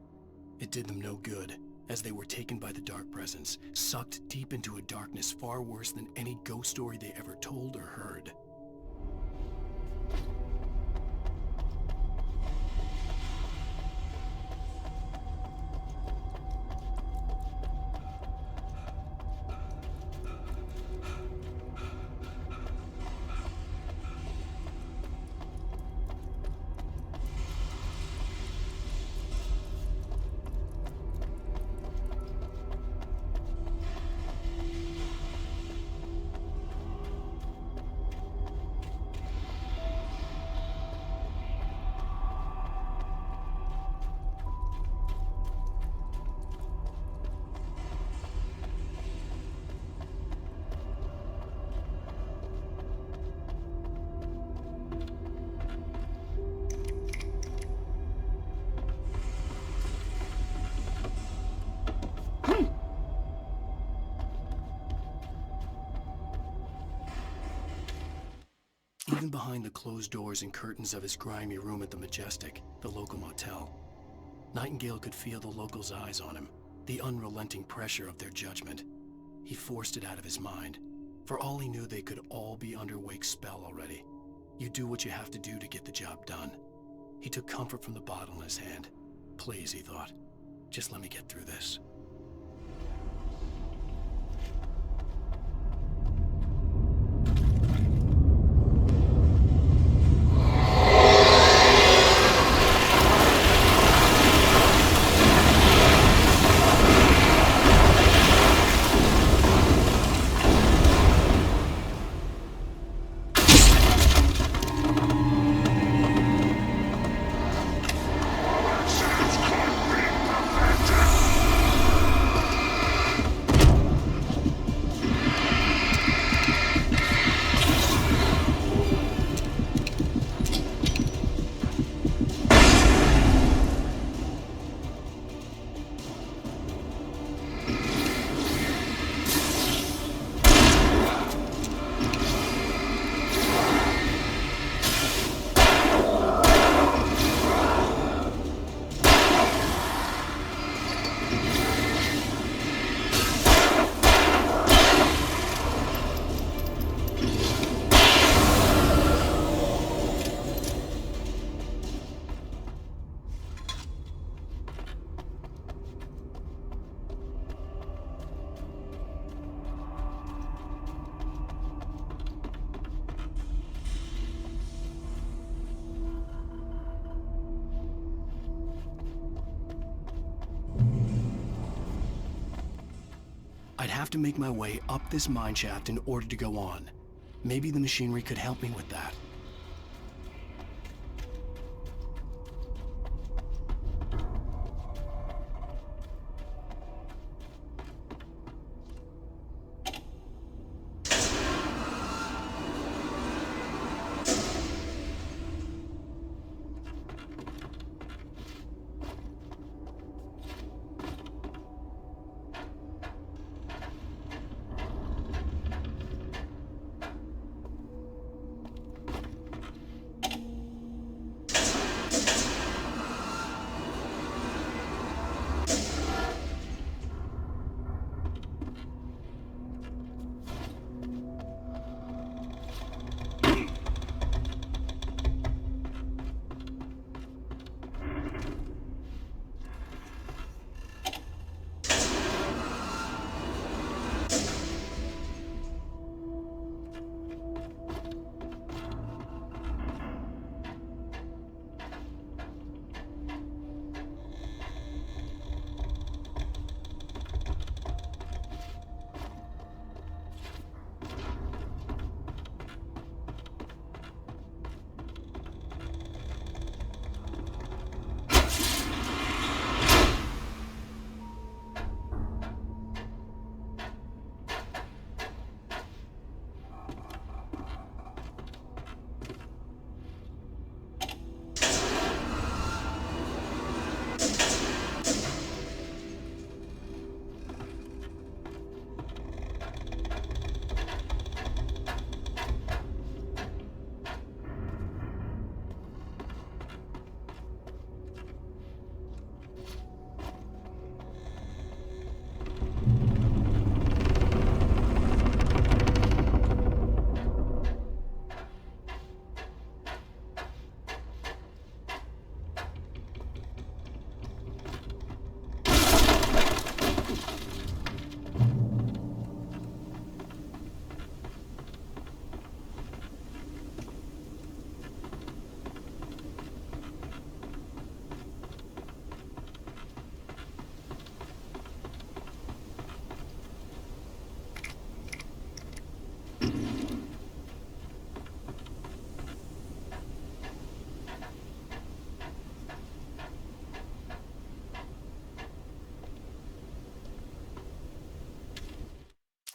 S1: It did them no good, as they were taken by the dark presence, sucked deep into a darkness far worse than any ghost story they ever told or heard. Even behind the closed doors and curtains of his grimy room at the Majestic, the local motel, Nightingale could feel the locals' eyes on him, the unrelenting pressure of their judgment. He forced it out of his mind. For all he knew, they could all be under Wake's spell already. You do what you have to do to get the job done. He took comfort from the bottle in his hand. Please, he thought, just let me get through this. I'd have to make my way up this mine shaft in order to go on. Maybe the machinery could help me with that.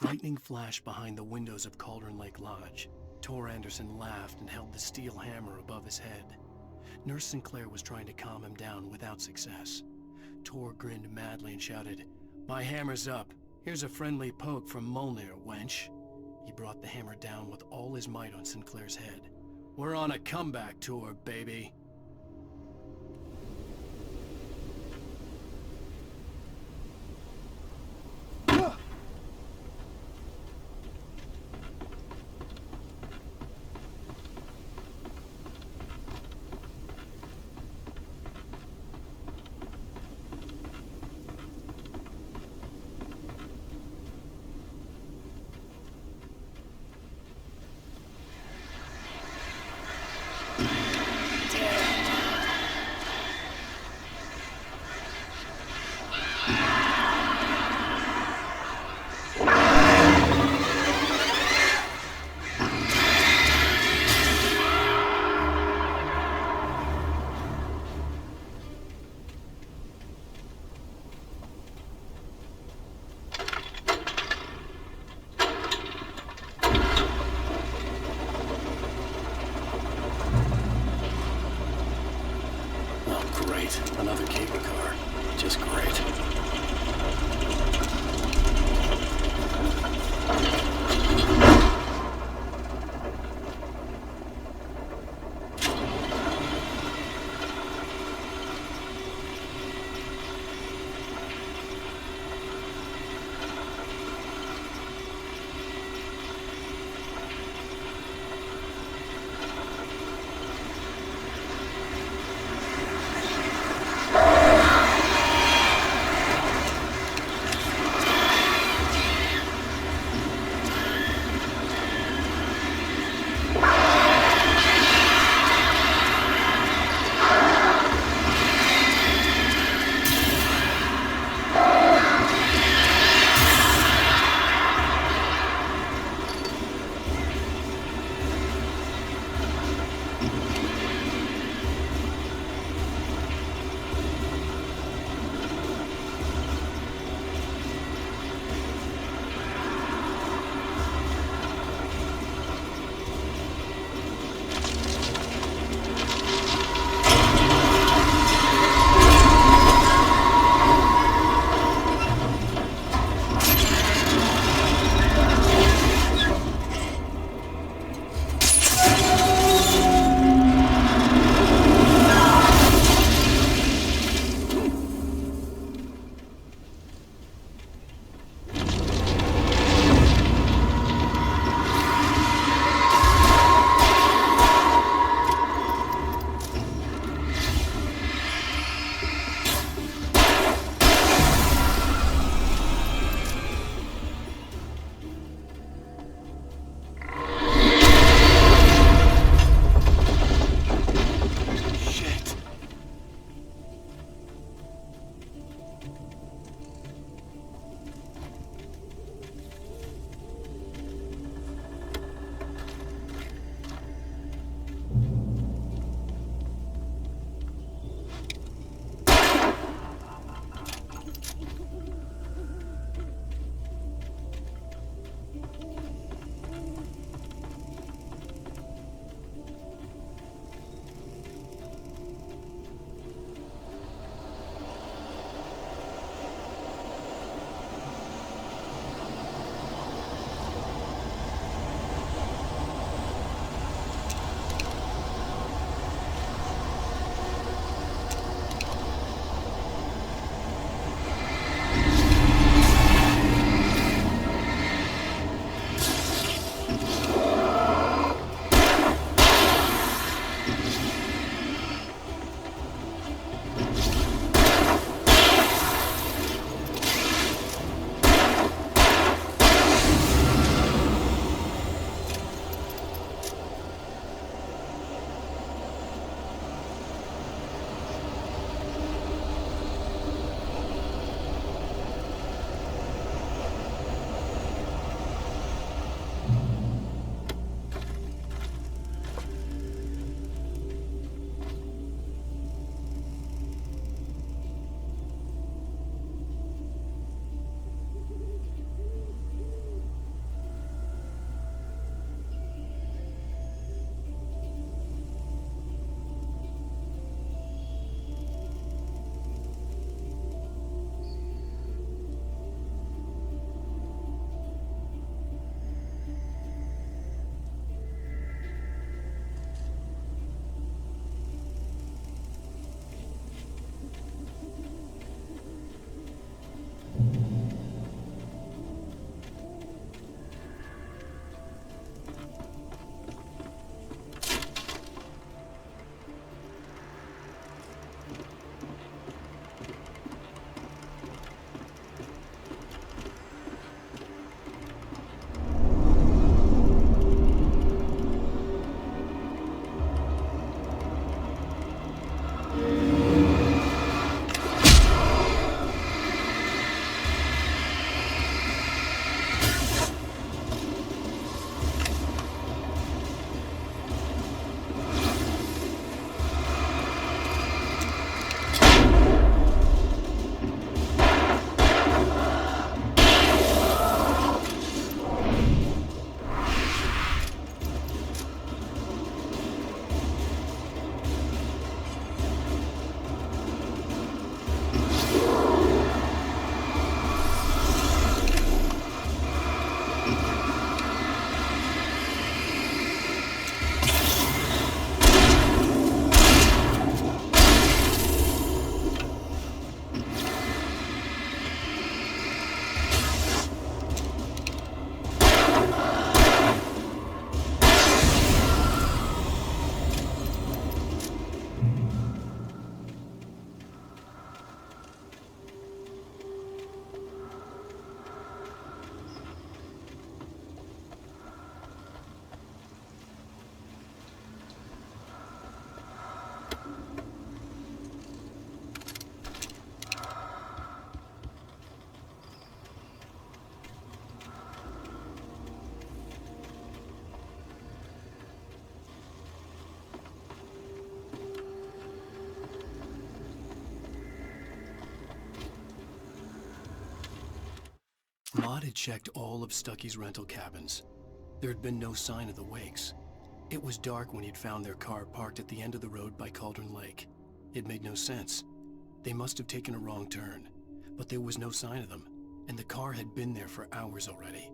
S1: Lightning flashed behind the windows of Cauldron Lake Lodge. Tor Anderson laughed and held the steel hammer above his head. Nurse Sinclair was trying to calm him down without success. Tor grinned madly and shouted, "My hammer's up. Here's a friendly poke from Molnir, wench." He brought the hammer down with all his might on Sinclair's head. "We're on a comeback tour, baby." Another cable car. Just great. Mott had checked all of Stucky's rental cabins. There had been no sign of the Wakes. It was dark when he'd found their car parked at the end of the road by Cauldron Lake. It made no sense. They must have taken a wrong turn, but there was no sign of them, and the car had been there for hours already.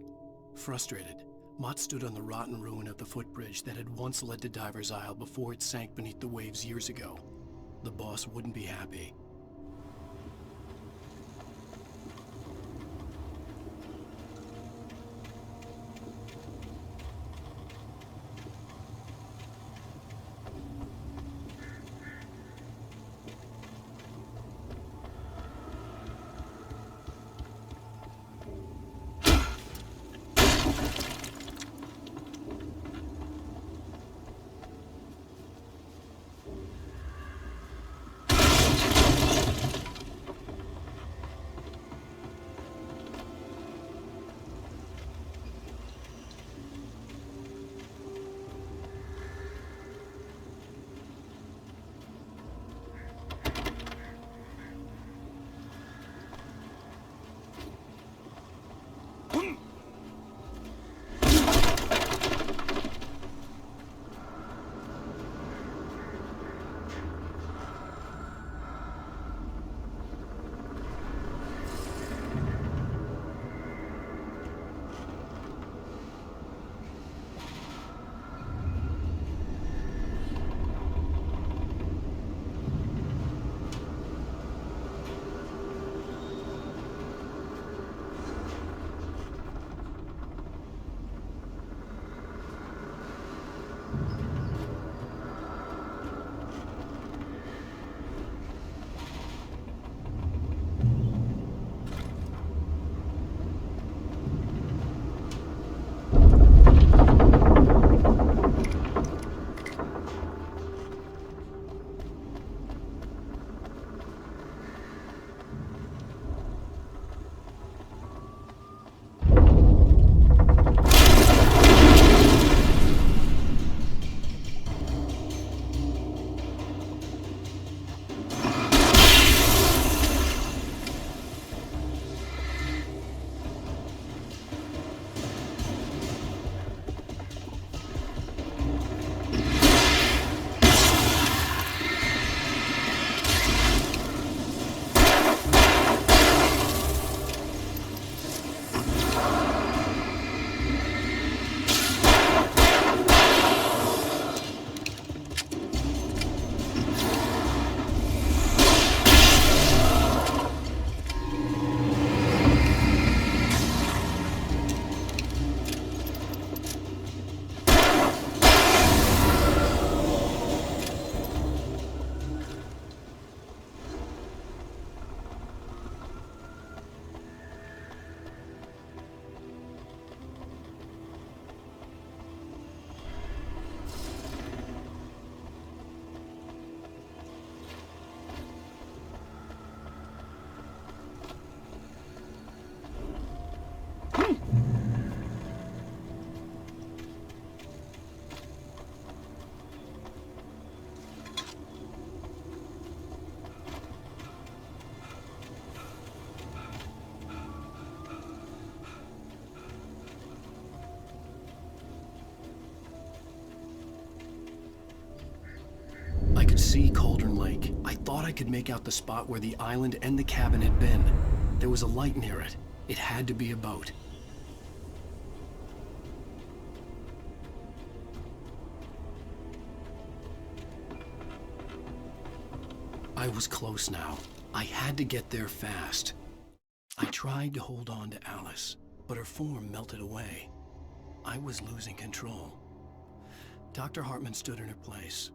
S1: Frustrated, Mott stood on the rotten ruin of the footbridge that had once led to Diver's Isle before it sank beneath the waves years ago. The boss wouldn't be happy. I could see Cauldron Lake. I thought I could make out the spot where the island and the cabin had been. There was a light near it. It had to be a boat. I was close now. I had to get there fast. I tried to hold on to Alice, but her form melted away. I was losing control. Dr. Hartman stood in her place.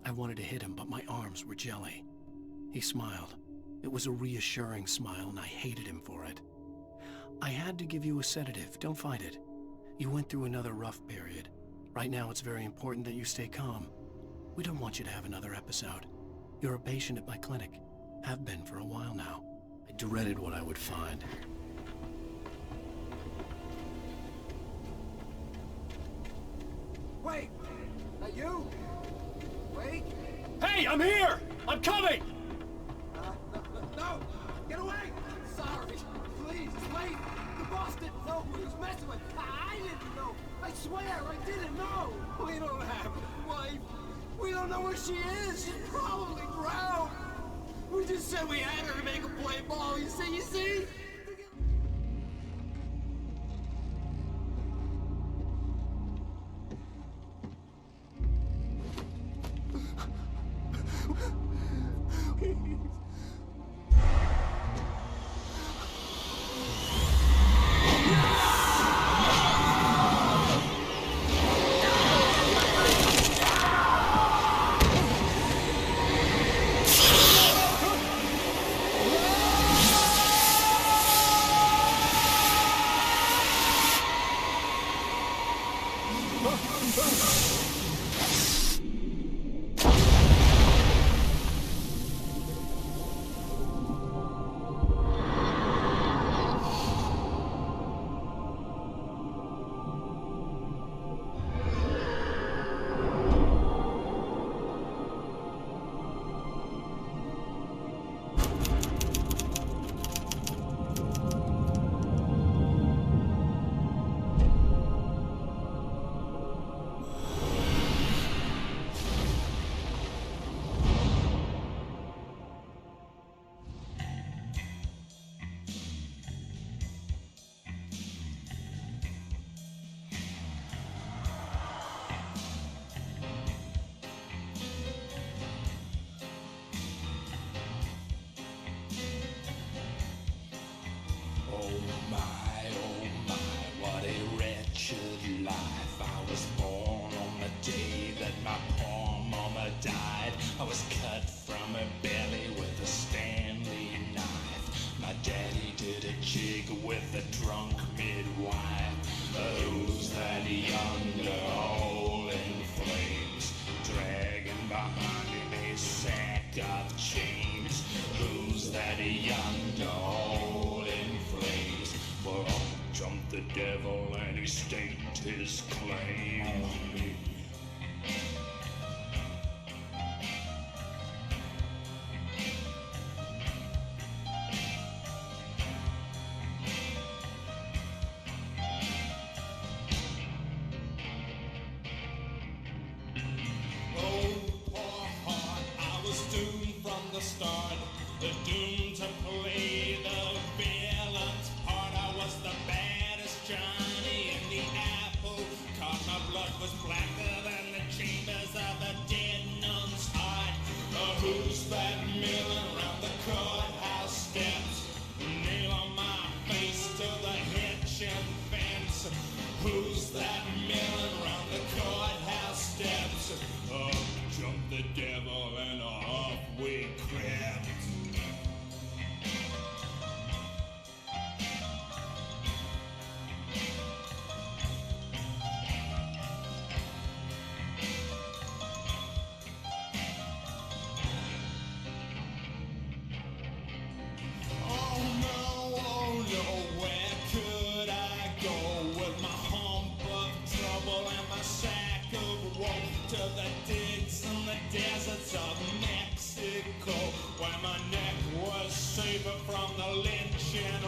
S1: I wanted to hit him, but my arms were jelly. He smiled. It was a reassuring smile, and I hated him for it. I had to give you a sedative. Don't fight it. You went through another rough period. Right now, it's very important that you stay calm. We don't want you to have another episode. You're a patient at my clinic. Have been for a while now. I dreaded what I would find.
S18: Wait! That you? Wait!
S15: Hey, I'm here! I'm coming!
S18: No! Get away! Sorry! Please, wait! The boss did messing with? I didn't know. I swear, I didn't know. We don't have a wife. We don't know where she is. She's probably drowned. We just said we had her to make her play ball. You see?
S19: Oh my, what a wretched life. I was born on the day that my poor mama died. I was cut from her belly with a Stanley knife. My daddy did a jig with a drunk midwife. Who's that yonder all in flames, dragging behind him a sack of chains? Who's that yonder all in flames? For up jumped the devil and he staked his claim on me. Start, doomed to play the villain's part. I was the baddest Johnny in the apple cart. My blood was blacker than the chambers of a dead nun's heart. Who's that milling around the courthouse steps? Nail on my face to the hitching fence. Who's that milling around the courthouse steps? Up jumped the devil and off we crept. Oh no, where could I go with my hump of trouble and my sack of woe? To the digs and the deserts of Mexico, where my neck was safer from the lynching